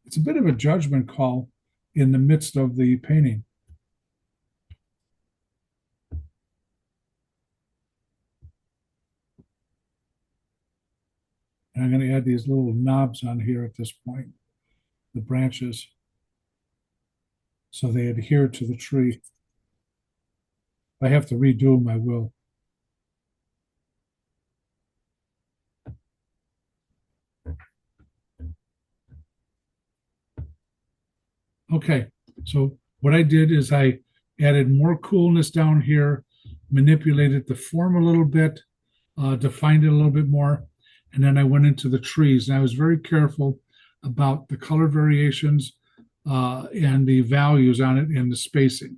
it's a bit of a judgment call in the midst of the painting. And I'm going to add these little knobs on here at this point, the branches, so they adhere to the tree. If I have to redo them, I will. Okay, so what I did is I added more coolness down here, manipulated the form a little bit, defined it a little bit more, and then I went into the trees. And I was very careful about the color variations and the values on it and the spacing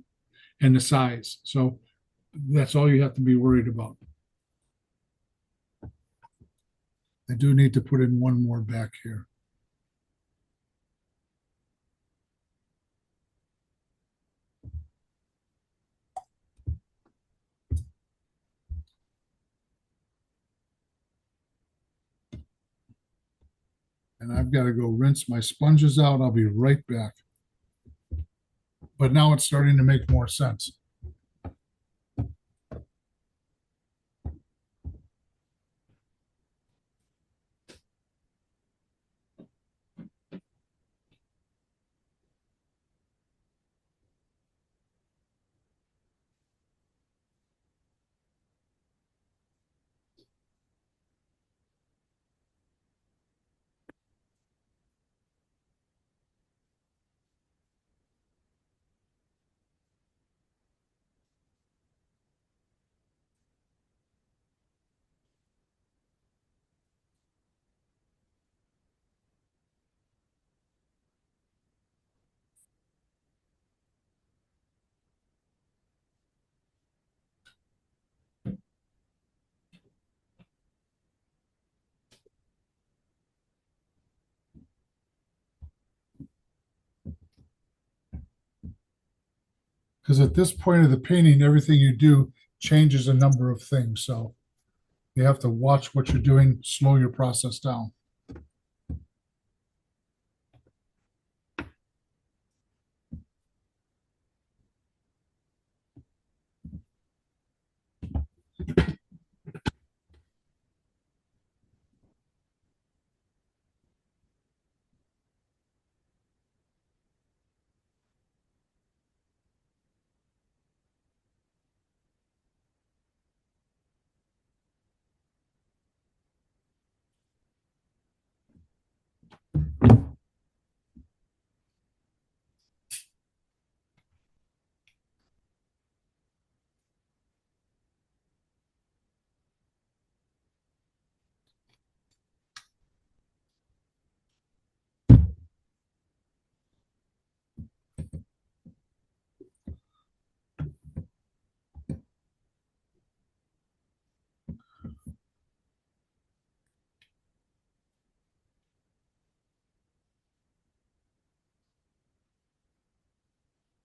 and the size. So that's all you have to be worried about. I do need to put in one more back here. And I've got to go rinse my sponges out. I'll be right back. But now it's starting to make more sense. Because at this point of the painting, everything you do changes a number of things. So you have to watch what you're doing, slow your process down.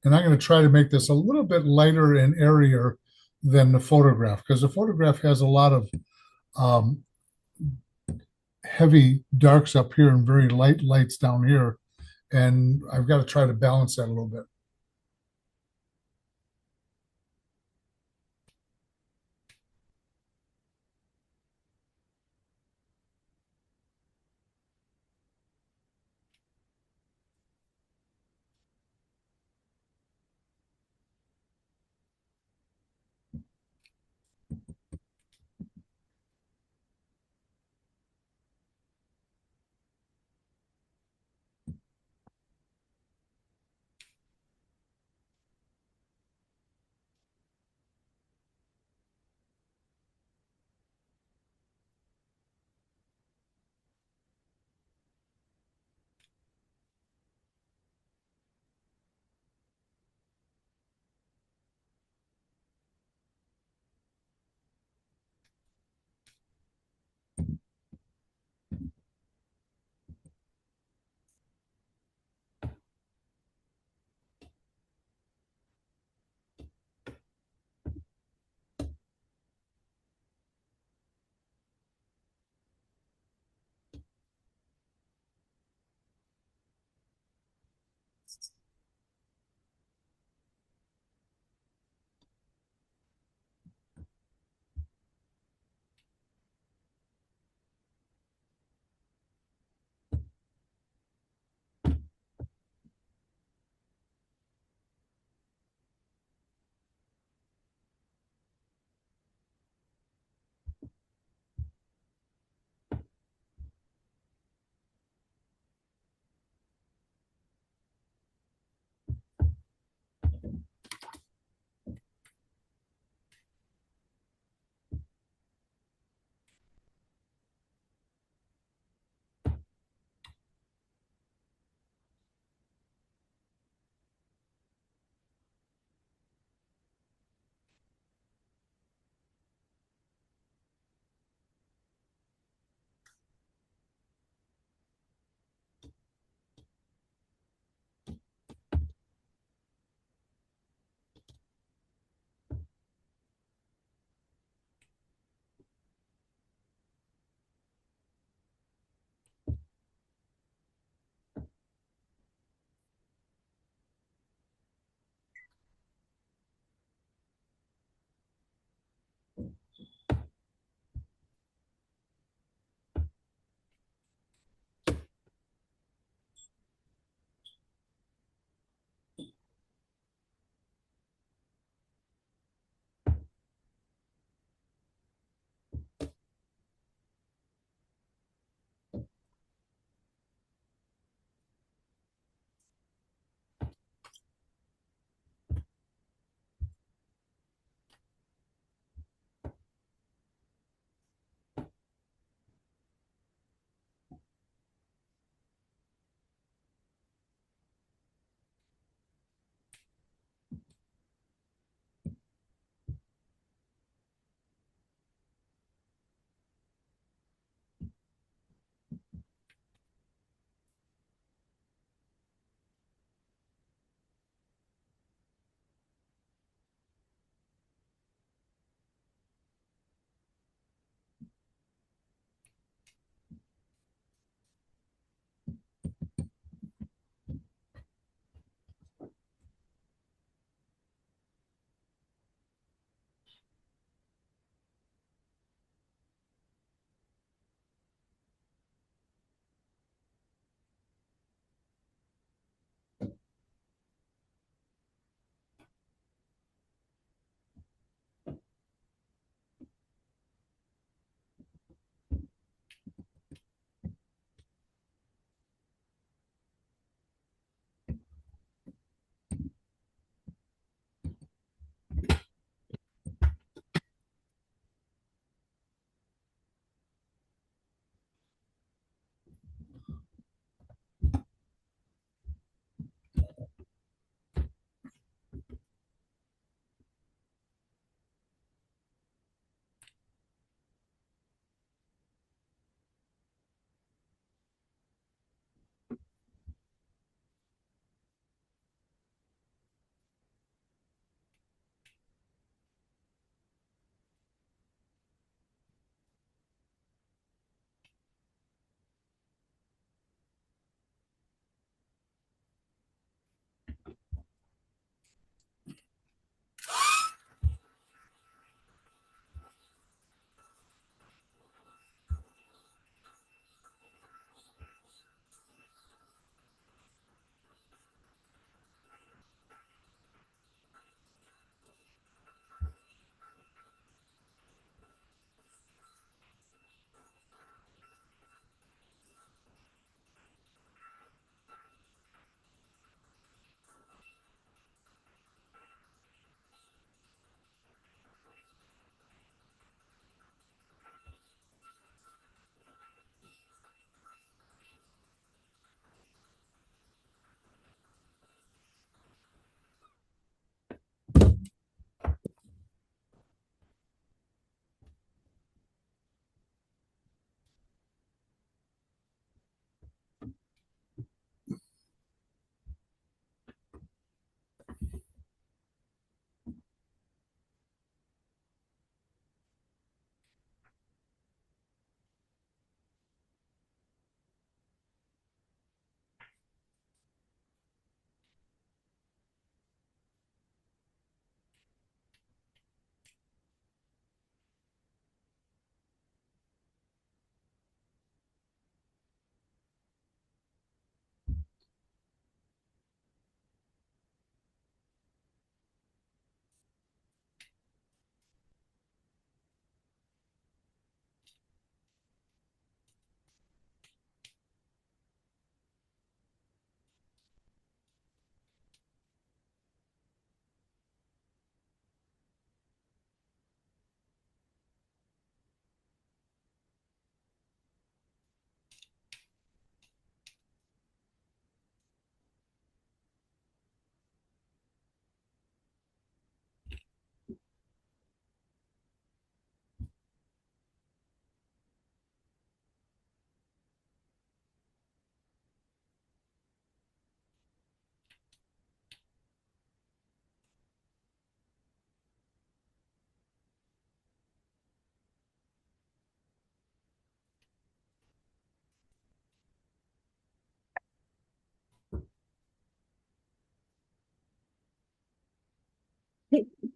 And I'm going to try to make this a little bit lighter and airier than the photograph, because the photograph has a lot of um, heavy darks up here and very light lights down here. And I've got to try to balance that a little bit.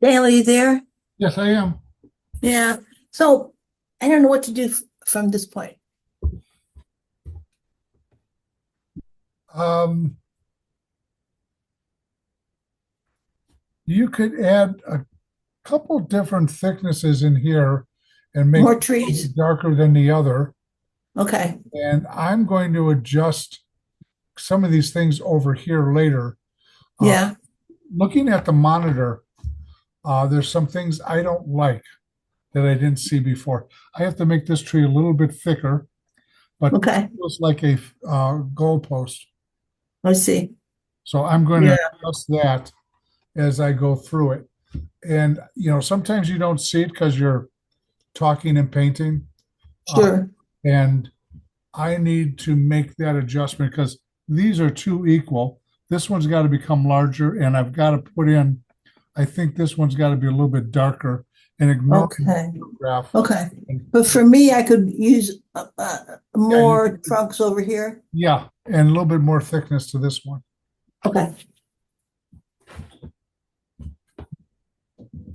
Dale, are you there? Yes, I am. Yeah. So I don't know what to do from this point. Um, you could add a couple different thicknesses in here and make More one trees. darker than the other. Okay. And I'm going to adjust some of these things over here later. Uh, Yeah. Looking at the monitor, there's some things I don't like that I didn't see before. I have to make this tree a little bit thicker, but it Okay. feels like a goalpost. I see. So I'm going Yeah. to adjust that as I go through it. And, sometimes you don't see it because you're talking and painting. Sure. And I need to make that adjustment because these are two equal. This one's got to become larger, and I've got to put in, I think this one's got to be a little bit darker and ignore Okay. the graph. Okay. And, But for me, I could use yeah, more trunks over here. yeah, and a little bit more thickness to this one. Okay.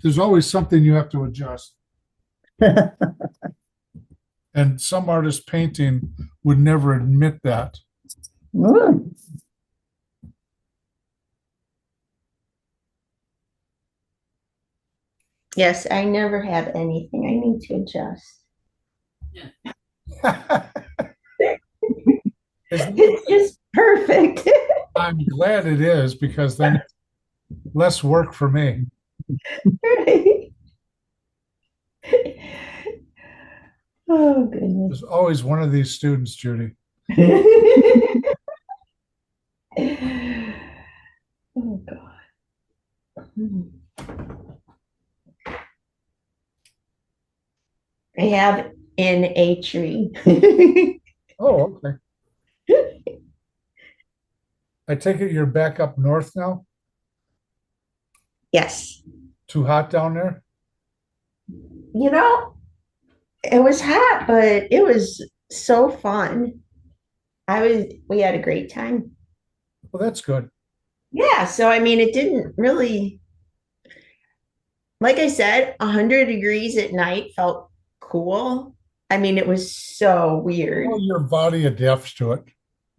There's always something you have to adjust. And some artists painting would never admit that. Mm. Yes, I never have anything I need to adjust. It's just perfect. I'm glad it is because then it's less work for me. Right? Oh, goodness. There's always one of these students, Judy. Oh, God. Hmm. I have in a tree. Oh, okay. I take it you're back up north now? Yes. Too hot down there? You know, it was hot, but it was so fun. We had a great time. Well, that's good. Yeah, so I mean, it didn't really, like I said, 100 degrees at night felt cool. I mean, it was so weird. Well, your body adapts to it.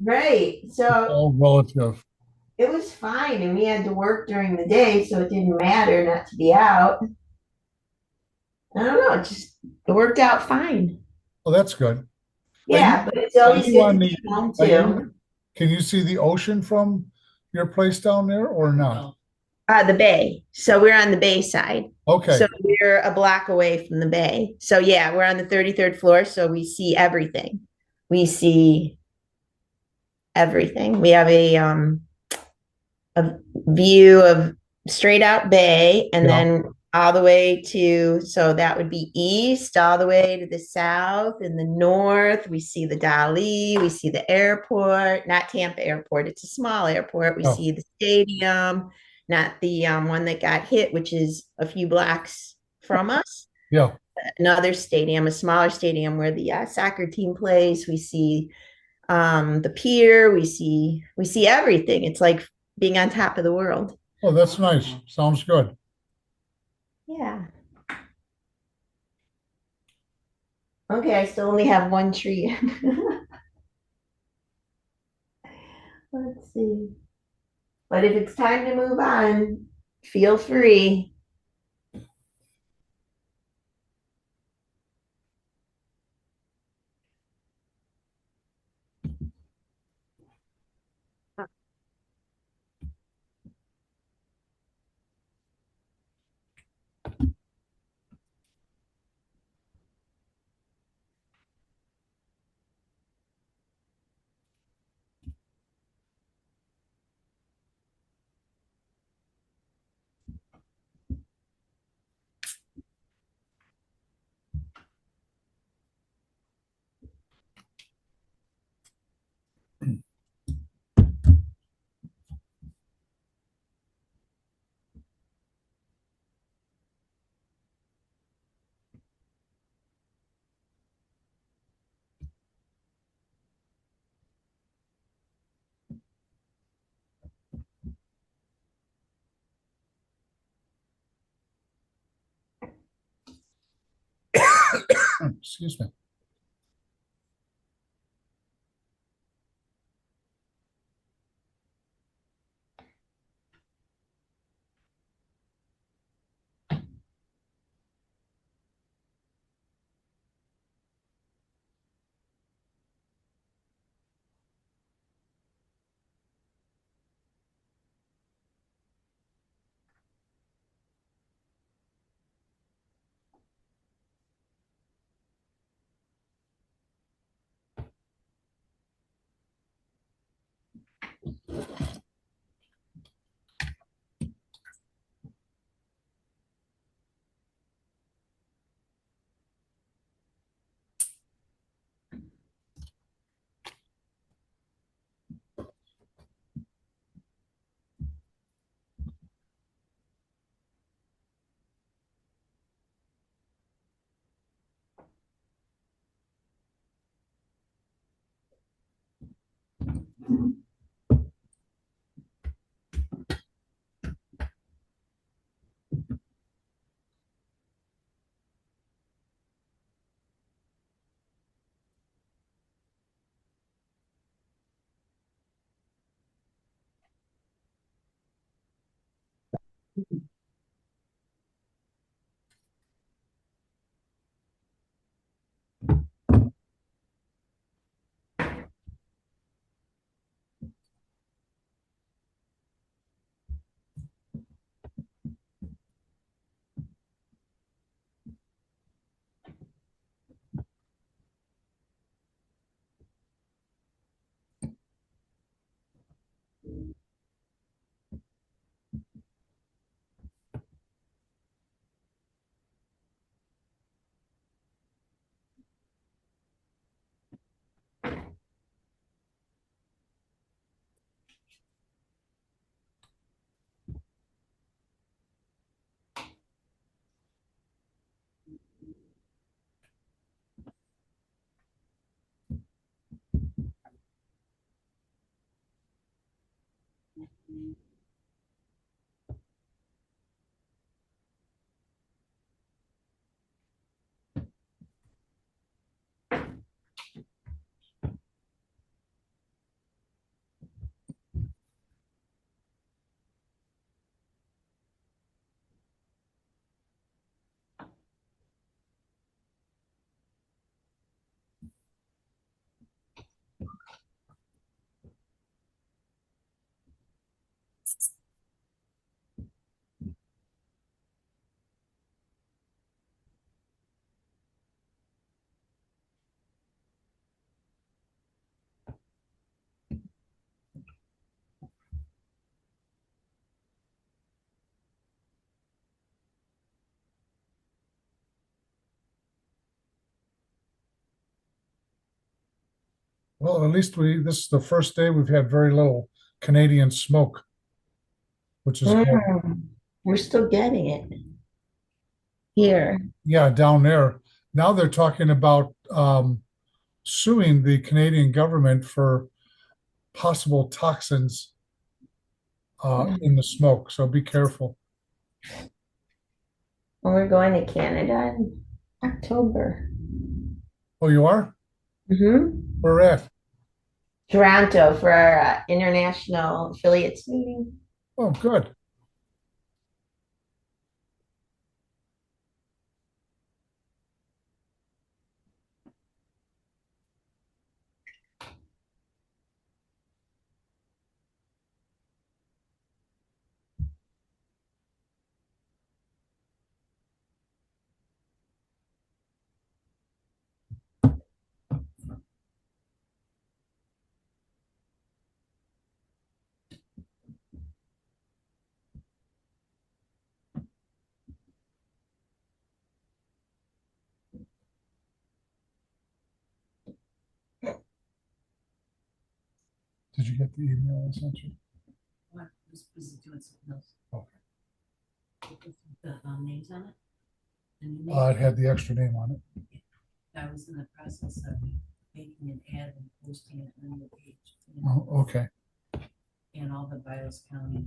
Right. It's So all relative. it was fine, and we had to work during the day, so it didn't matter not to be out. I don't know, it worked out fine. Well, that's good. Are you, Yeah, but it's are always you good to on be the, home are too. you, can you see the ocean from your place down there or not? The bay. So we're on the bay side. Okay. So we're a block away from the bay. So yeah, we're on the 33rd floor, so we see everything. We see everything. We have a view of straight out bay and Yeah. then all the way to, so that would be east, all the way to the south and the north. We see the Dali, we see the airport, not Tampa Airport, it's a small airport. We Oh, see the stadium, not the one that got hit, which is a few blocks from us. yeah. Another stadium, a smaller stadium where the soccer team plays. We see the pier, we see everything. It's like being on top of the world. Oh, that's nice. Sounds good. Yeah. Okay, I still only have one tree. Let's see. But if it's time to move on, feel free. excuse me. Well, at least this is the first day we've had very little Canadian smoke, which is good. We're still getting it here. Yeah, down there. Now they're talking about suing the Canadian government for possible toxins in the smoke. So be careful. Well, we're going to Canada in October. Oh, you are? Where at? Toronto for our international affiliates meeting. Oh, good. Did you get the email I sent you? What was doing something else? Okay. The names on it? The new It names? had the extra name on it. I was in the process of making an ad and posting it on the page. Oh, okay. And all the Bios County.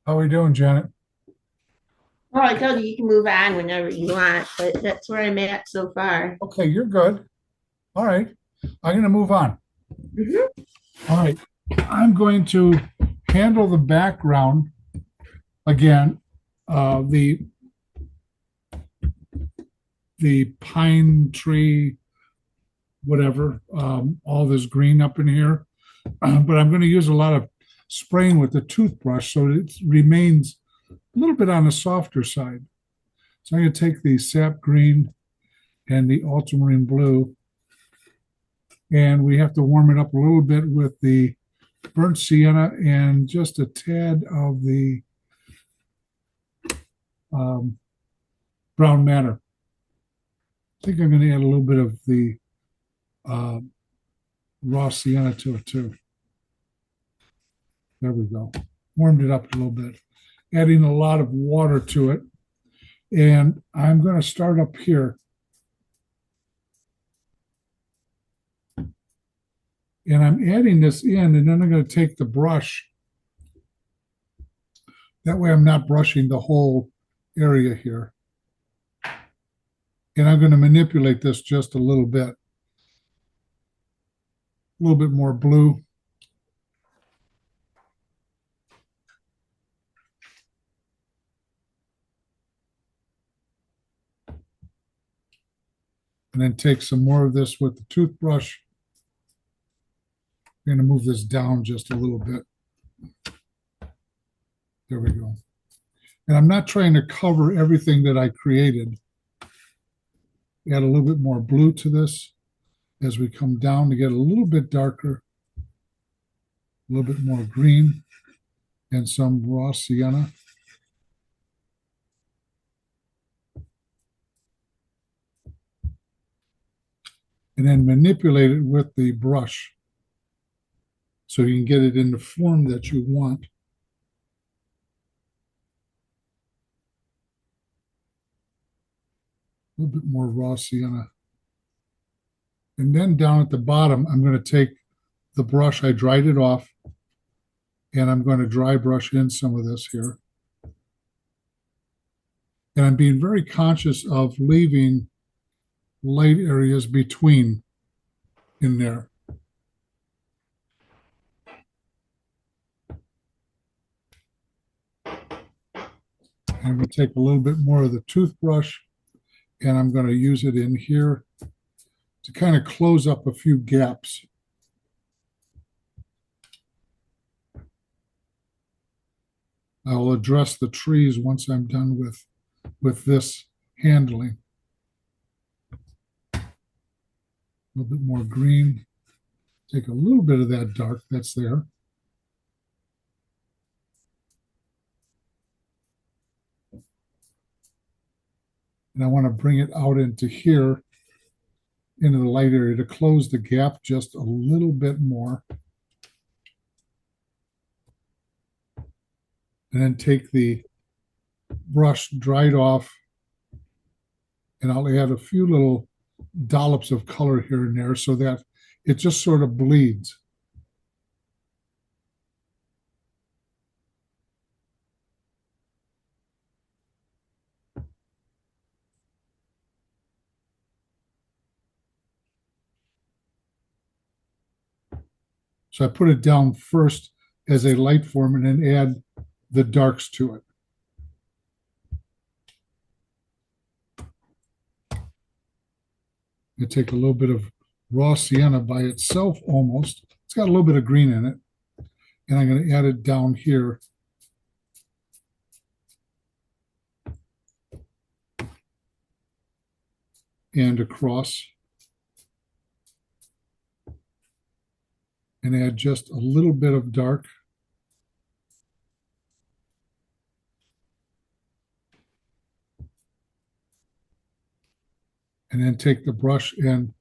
How are we doing, Janet? Well, I told you you can move on whenever you want, but that's where I'm at so far. Okay, you're good. All right. I'm going to move on. Mhm. All right. I'm going to handle the background again. The pine tree, whatever, all this green up in here. But I'm going to use a lot of spraying with the toothbrush so it remains a little bit on the softer side. So I'm going to take the sap green and the ultramarine blue, and we have to warm it up a little bit with the burnt sienna and just a tad of the um, brown madder. I think I'm going to add a little bit of the uh, raw sienna to it too. There we go. Warmed it up a little bit, adding a lot of water to it. And I'm going to start up here. And I'm adding this in, and then I'm going to take the brush. That way I'm not brushing the whole area here. And I'm going to manipulate this just a little bit. A little bit more blue. And then take some more of this with the toothbrush. I'm going to move this down just a little bit. There we go. And I'm not trying to cover everything that I created. Add a little bit more blue to this as we come down to get a little bit darker, a little bit more green, and some raw sienna. And then manipulate it with the brush so you can get it in the form that you want. A little bit more raw sienna. And then down at the bottom, I'm going to take the brush, I dried it off, and I'm going to dry brush in some of this here. And I'm being very conscious of leaving light areas between in there. I'm going to take a little bit more of the toothbrush and I'm going to use it in here to kind of close up a few gaps. I'll address the trees once I'm done with this handling. A little bit more green. Take a little bit of that dark that's there. And I want to bring it out into here, into the light area to close the gap just a little bit more. And then take the brush dried off, and I'll add a few little dollops of color here and there so that it just sort of bleeds. So I put it down first as a light form and then add the darks to it. I take a little bit of raw sienna by itself almost. It's got a little bit of green in it. And I'm going to add it down here. And across. And add just a little bit of dark. And then take the brush and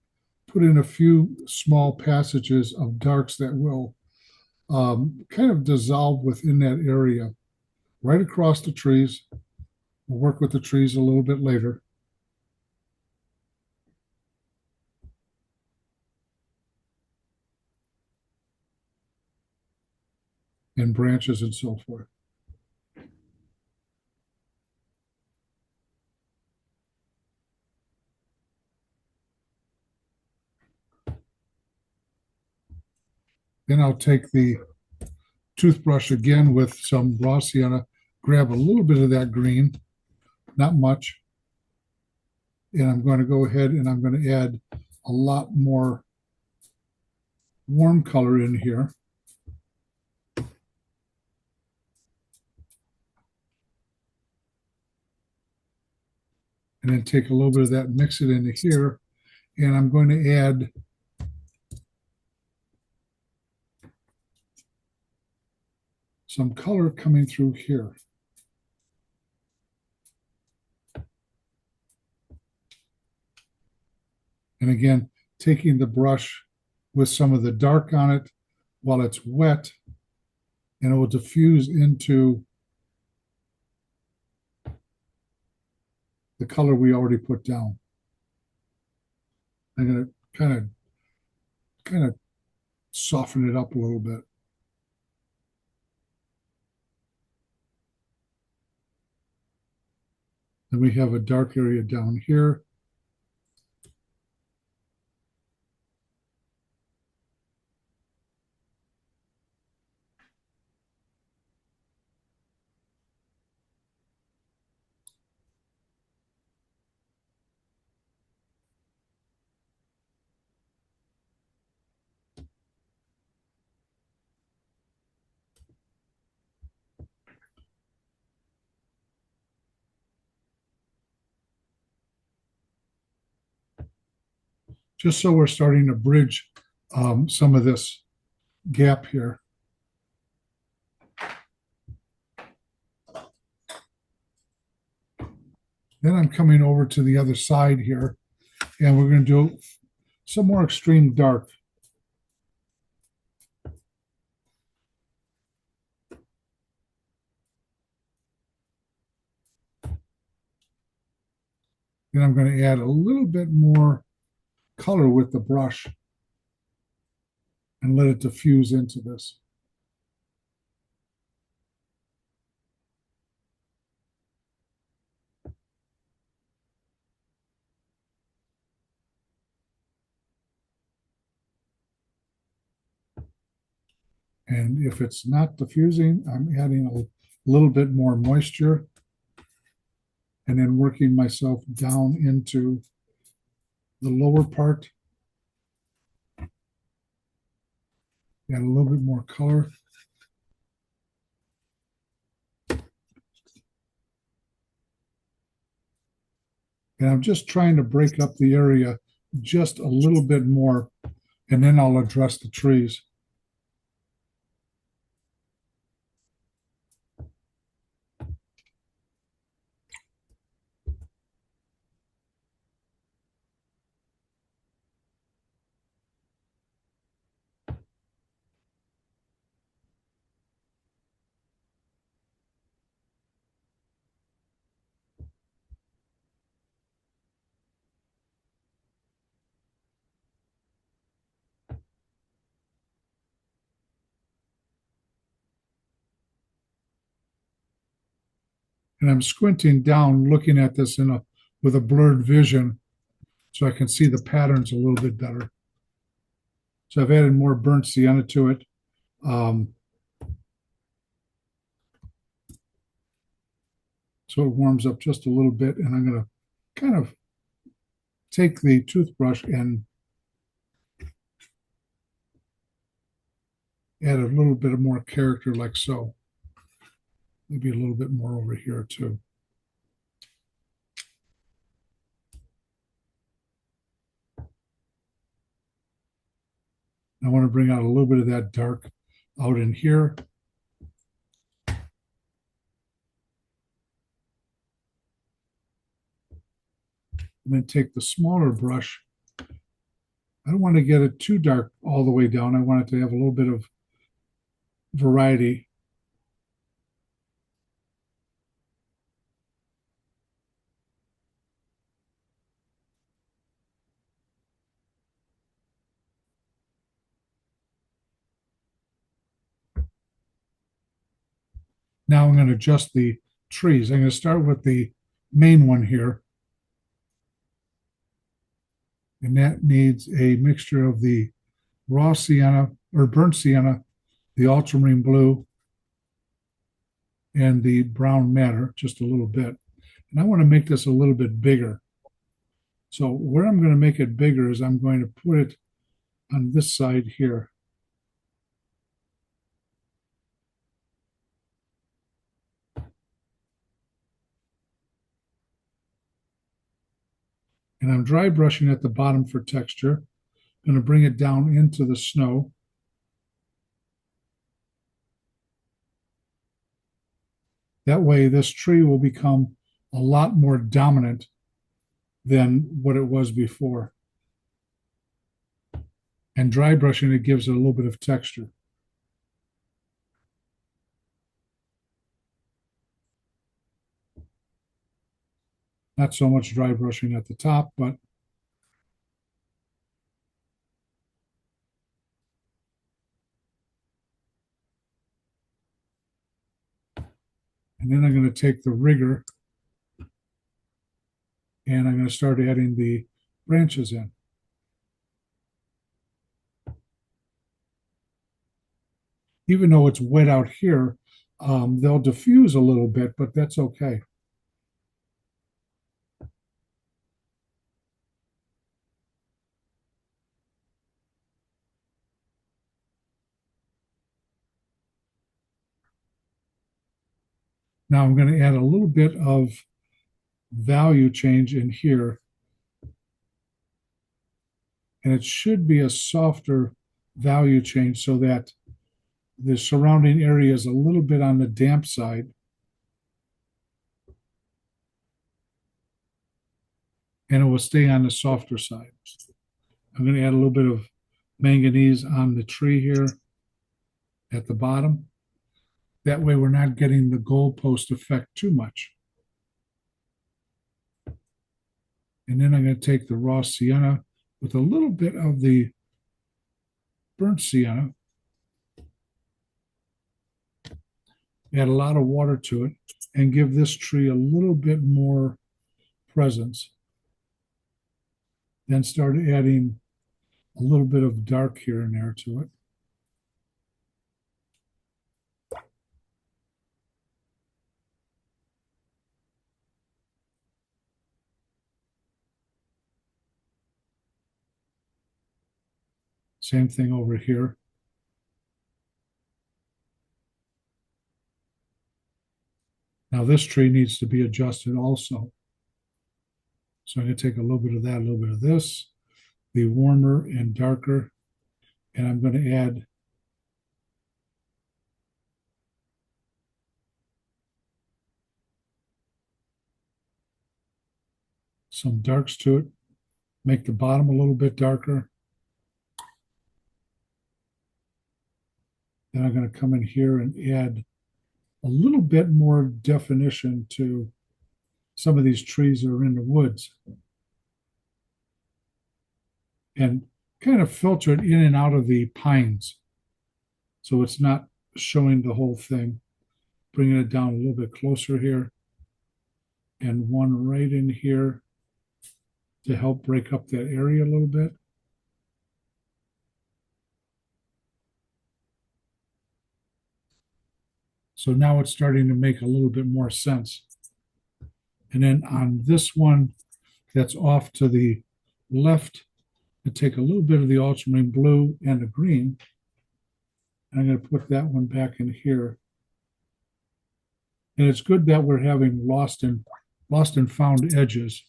put in a few small passages of darks that will kind of dissolve within that area, right across the trees. We'll work with the trees a little bit later. And branches and so forth. Then I'll take the toothbrush again with some raw sienna, grab a little bit of that green, not much. And I'm going to go ahead and I'm going to add a lot more warm color in here. And then take a little bit of that, mix it into here. And I'm going to add some color coming through here. And again, taking the brush with some of the dark on it while it's wet, and it will diffuse into the color we already put down. I'm going to kind of soften it up a little bit. Then we have a dark area down here. Just so we're starting to bridge some of this gap here. Then I'm coming over to the other side here, and we're going to do some more extreme dark. Then I'm going to add a little bit more color with the brush and let it diffuse into this. And if it's not diffusing, I'm adding a little bit more moisture and then working myself down into the lower part. Add a little bit more color. And I'm just trying to break up the area just a little bit more, and then I'll address the trees. And I'm squinting down, looking at this with a blurred vision, so I can see the patterns a little bit better. So I've added more burnt sienna to it. So it warms up just a little bit, and I'm going to kind of take the toothbrush and add a little bit of more character like so. Maybe a little bit more over here too. I want to bring out a little bit of that dark out in here. And then take the smaller brush. I don't want to get it too dark all the way down. I want it to have a little bit of variety. Now I'm going to adjust the trees. I'm going to start with the main one here. And that needs a mixture of the raw sienna or burnt sienna, the ultramarine blue, and the brown matter just a little bit. And I want to make this a little bit bigger. So where I'm going to make it bigger is I'm going to put it on this side here. And I'm dry brushing at the bottom for texture. I'm going to bring it down into the snow. That way this tree will become a lot more dominant than what it was before. And dry brushing, it gives it a little bit of texture. Not so much dry brushing at the top, but and then I'm going to take the rigger and I'm going to start adding the branches in. Even though it's wet out here, they'll diffuse a little bit, but that's okay. Now I'm going to add a little bit of value change in here. And it should be a softer value change so that the surrounding area is a little bit on the damp side. And it will stay on the softer side. I'm going to add a little bit of manganese on the tree here at the bottom. That way we're not getting the goalpost effect too much. And then I'm going to take the raw sienna with a little bit of the burnt sienna, add a lot of water to it, and give this tree a little bit more presence. Then start adding a little bit of dark here and there to it. Same thing over here. Now this tree needs to be adjusted also. So I'm going to take a little bit of that, a little bit of this, the warmer and darker, and I'm going to add some darks to it, make the bottom a little bit darker. Then I'm going to come in here and add a little bit more definition to some of these trees that are in the woods. And kind of filter it in and out of the pines. So it's not showing the whole thing. Bringing it down a little bit closer here. And one right in here to help break up that area a little bit. So now it's starting to make a little bit more sense. And then on this one that's off to the left, I take a little bit of the ultramarine blue and the green. And I'm going to put that one back in here. And it's good that we're having lost and found edges.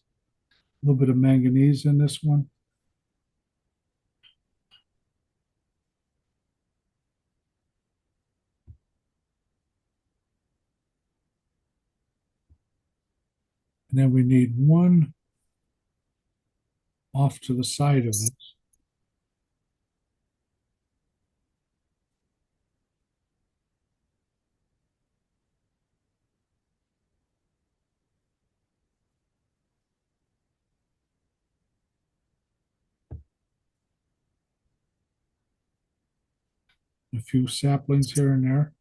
A little bit of manganese in this one. And then we need one off to the side of it. A few saplings here and there.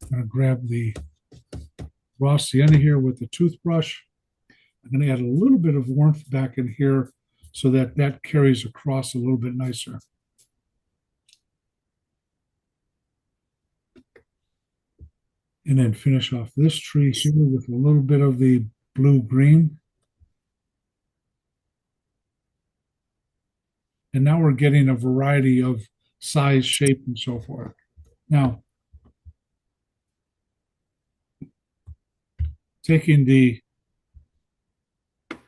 I'm going to grab the raw sienna here with the toothbrush I'm going to add a little bit of warmth back in here so that that carries across a little bit nicer. And then finish off this tree here with a little bit of the blue-green. And now we're getting a variety of size, shape, and so forth. Now, taking the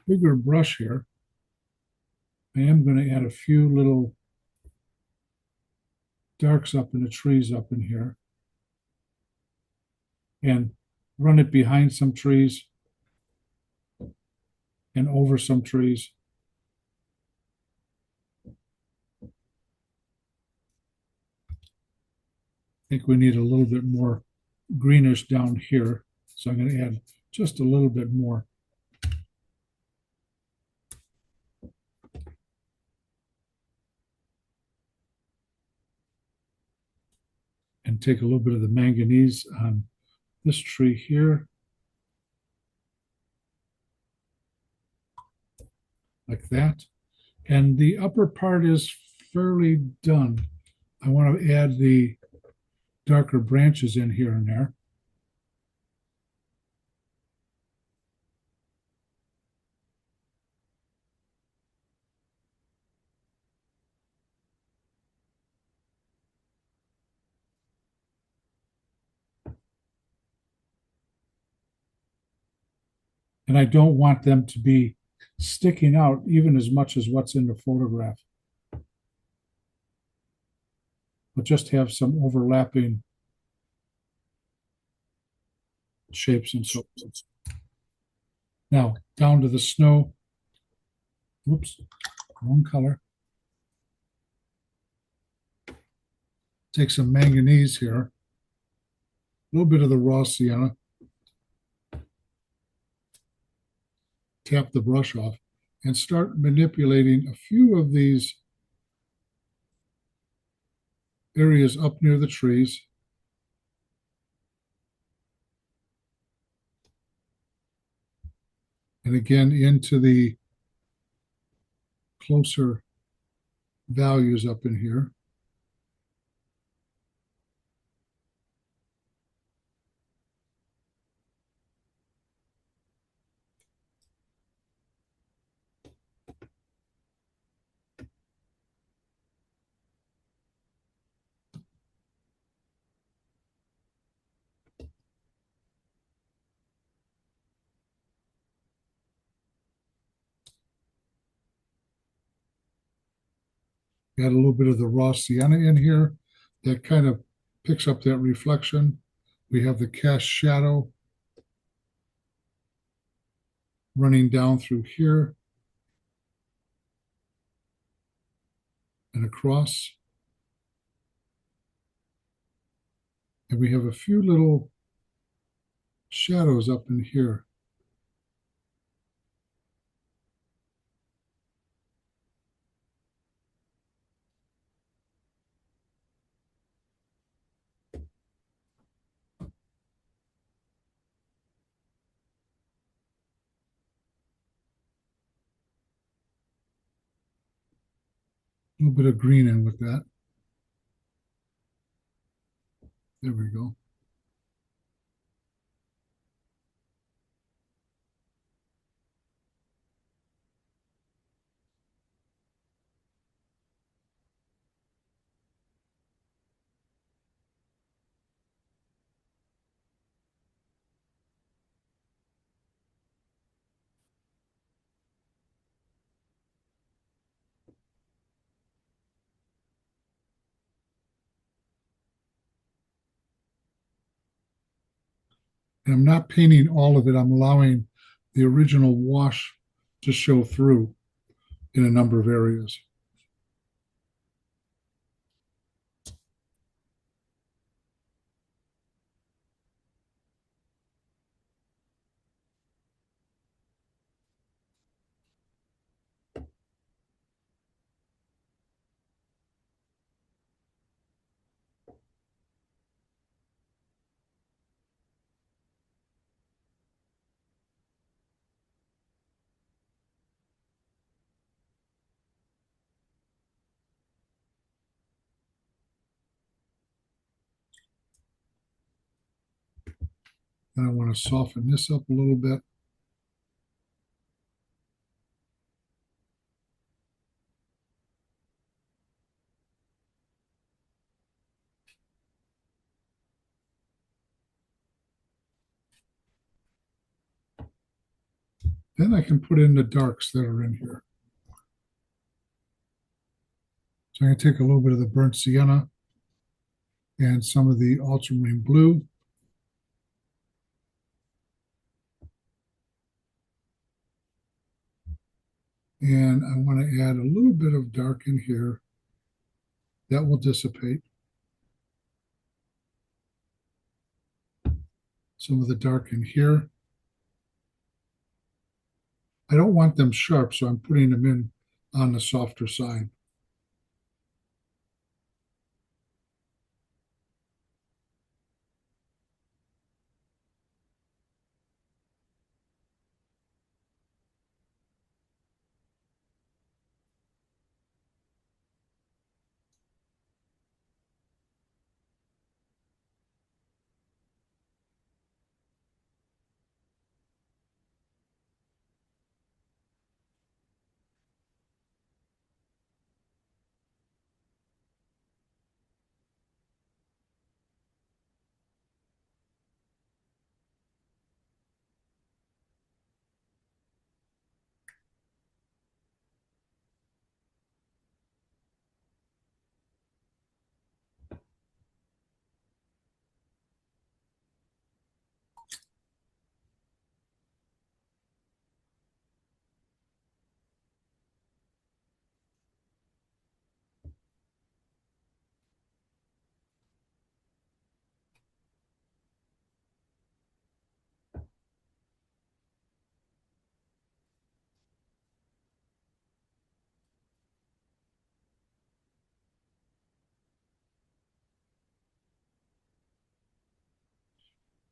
bigger brush here, I am going to add a few little darks up in the trees up in here and run it behind some trees and over some trees. I think we need a little bit more greenish down here. So I'm going to add just a little bit more. And take a little bit of the manganese on this tree here. Like that. And the upper part is fairly done. I want to add the darker branches in here and there. And I don't want them to be sticking out even as much as what's in the photograph. But just have some overlapping shapes and so forth. Now, down to the snow. Whoops, wrong color. Take some manganese here. A little bit of the raw sienna. Tap the brush off and start manipulating a few of these areas up near the trees. And again, into the closer values up in here. Got a little bit of the raw sienna in here that kind of picks up that reflection. We have the cast shadow running down through here and across. And we have a few little shadows up in here. A little bit of green in with that. There we go. And I'm not painting all of it. I'm allowing the original wash to show through in a number of areas. And I want to soften this up a little bit. Then I can put in the darks that are in here. So I'm going to take a little bit of the burnt sienna and some of the ultramarine blue. And I want to add a little bit of dark in here. That will dissipate. Some of the dark in here. I don't want them sharp, so I'm putting them in on the softer side.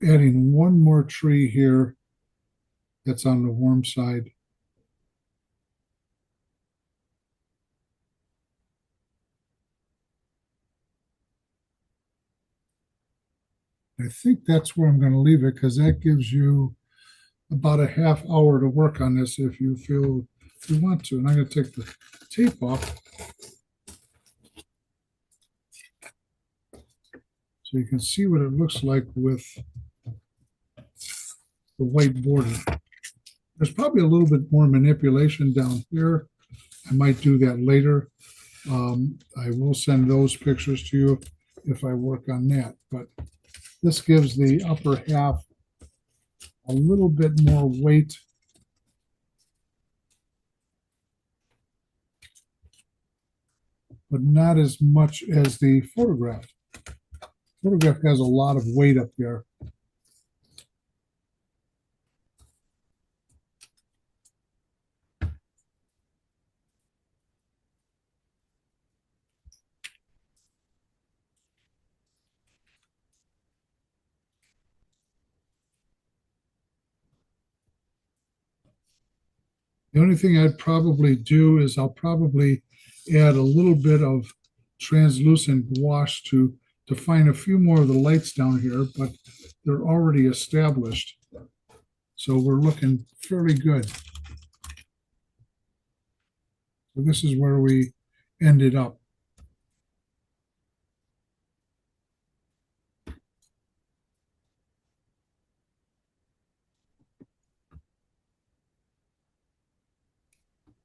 Adding one more tree here that's on the warm side. I think that's where I'm going to leave it because that gives you about a half hour to work on this if you feel you want to. And I'm going to take the tape off so you can see what it looks like with the white border. There's probably a little bit more manipulation down here. I might do that later. I will send those pictures to you if I work on that. But this gives the upper half a little bit more weight. But not as much as the photograph. Photograph has a lot of weight up there. The only thing I'd probably do is I'll probably add a little bit of translucent gouache to define a few more of the lights down here, but they're already established. So we're looking fairly good. So this is where we ended up.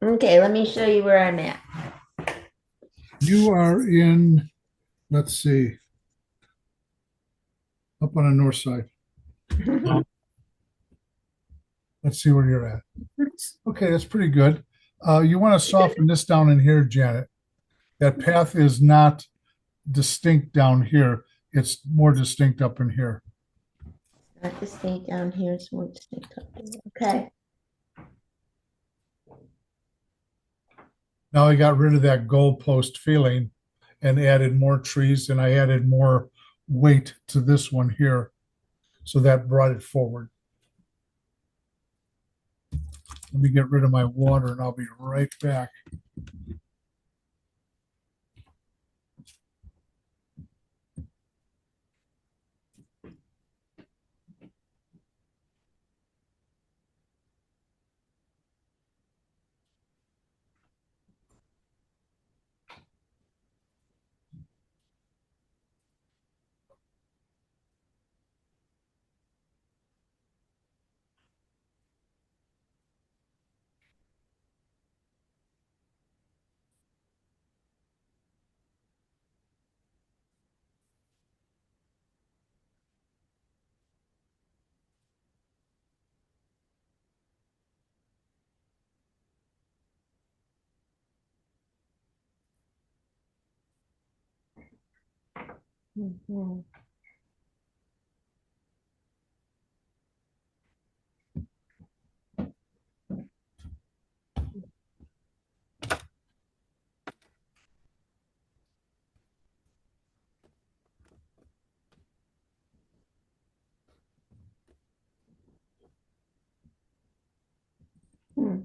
Okay, let me show you where I'm at. You are in, let's see, up on the north side. Let's see where you're at. Okay, that's pretty good. You want to soften this down in here, Janet. That path is not distinct down here. It's more distinct up in here. Not distinct down here, it's more distinct up here. Okay. Now I got rid of that goalpost feeling and added more trees, and I added more weight to this one here. So that brought it forward. Let me get rid of my water and I'll be right back. Mhm. Hmm.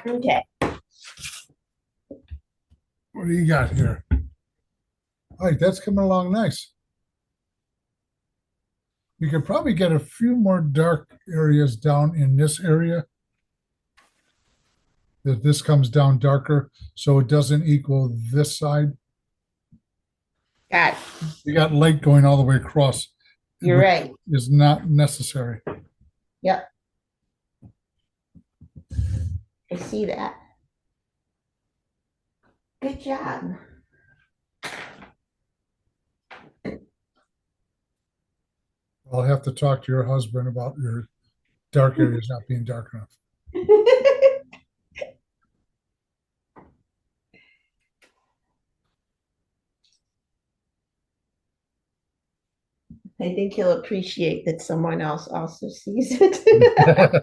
Okay. What do you got here? All right, that's coming along nice. You could probably get a few more dark areas down in this area. That this comes down darker, so it doesn't equal this side. God, You got light going all the way across. you're which right. Is not necessary. Yep. I see that. Good job. I'll have to talk to your husband about your dark areas not being dark enough. I think he'll appreciate that someone else also sees it.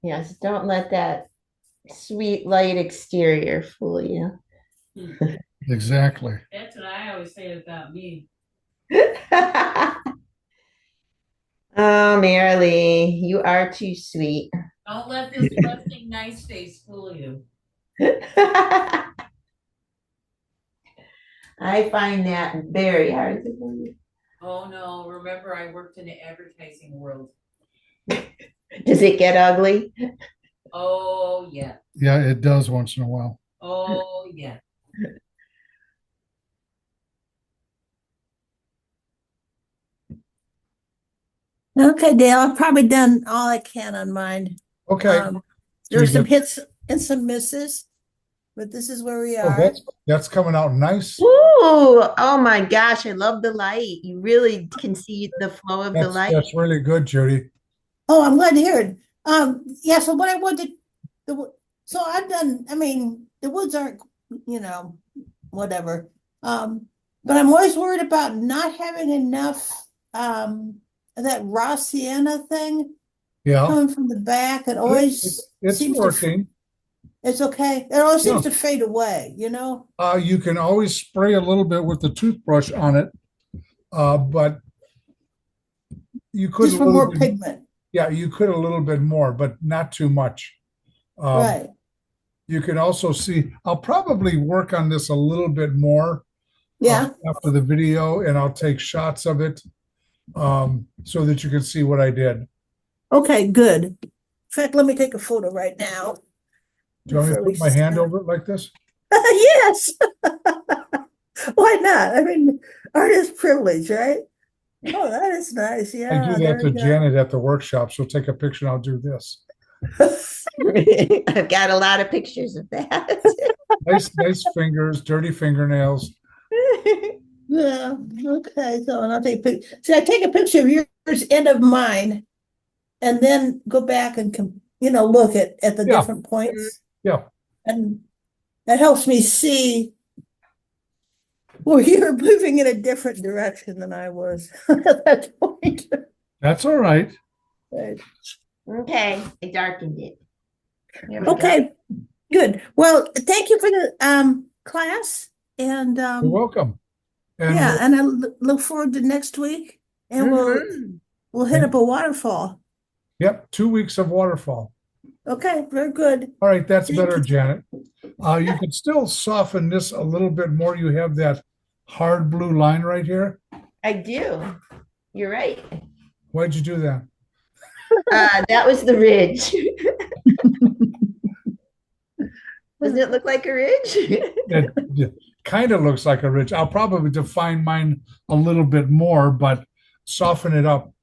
Yes, don't let that sweet light exterior fool you. Exactly. That's what I always say about me. Oh, Marilee, you are too sweet. Don't let this resting nice face fool you. I find that very hard to believe. Oh, no, remember I worked in the advertising world. Does it get ugly? Oh, yeah. Yeah, it does once in a while. Oh, yeah. Okay, Dale, I've probably done all I can on mine. Okay. Um, So there were you some get- hits and some misses, but this is where we Oh, are. that's coming out nice. Ooh, oh my gosh, I love the light. You really can see the flow of the light. That's really good, Judy. Oh, I'm glad to hear it. Yeah, so what I wanted, so I've done, I mean, the woods aren't, whatever. But I'm always worried about not having enough, of that raw sienna thing Yeah. coming from the back. It always It's seems to, working. it's okay. It always seems Yeah. to fade away, you know? You can always spray a little bit with the toothbrush on it, but you could Just a for little more bit, pigment, yeah, you could a little bit more, but not too much. right? You can also see, I'll probably work on this a little bit more Yeah, after the video, and I'll take shots of it so that you can see what I did. okay, good. In fact, let me take a photo right now. Do you want me to before we put my hand start. over it like this? Yes. Why not? I mean, artist privilege, right? Oh, that is nice. I do Yeah, that there to we go. Janet at the workshop. She'll take a picture and I'll do this. I've got a lot of pictures of that. Nice fingers, dirty fingernails. Yeah, okay. So, and I'll take see, I take a picture of yours and of mine, and then go back and look at the Yeah. different points, Yeah. and that helps me see where you're moving in a different direction than I was at that point. That's all right. Right. Okay, I darkened it. There we go. Okay, good. Well, thank you for the class, and You're welcome. And yeah, and I look forward to next week, and Mhm. we'll hit up a waterfall. yep, 2 weeks of waterfall. Okay, very good. All right, that's Thank better, you. Janet. You can still soften this a little bit more. You have that hard blue line right here. I do. You're right. Why'd you do that? That was the ridge. Doesn't it look like a ridge? It kind of looks like a ridge. I'll probably define mine a little bit more, but soften it up.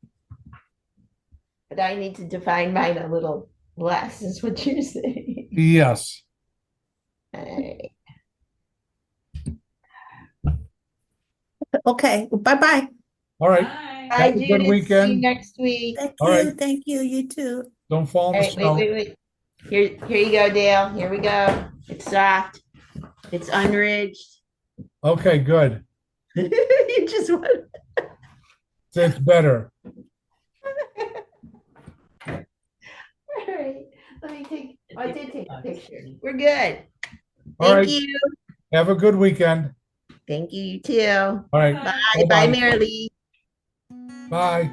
But I need to define mine a little less, is what you're saying. Yes. All right. Okay, bye-bye. All right. Bye. Bye, Have a good Judith. See you weekend. next week. Thank All you, right. thank you, you too. Don't fall in All the right, snow. wait. Here you go, Dale. Here we go. It's soft. It's unridged. Okay, good. You just want. It's better. All right. Let me take. I did take a picture. We're good. All right. Thank you. Have a good weekend. Thank you. You too. All right. Bye. Bye-bye. Bye, Marilee. Bye.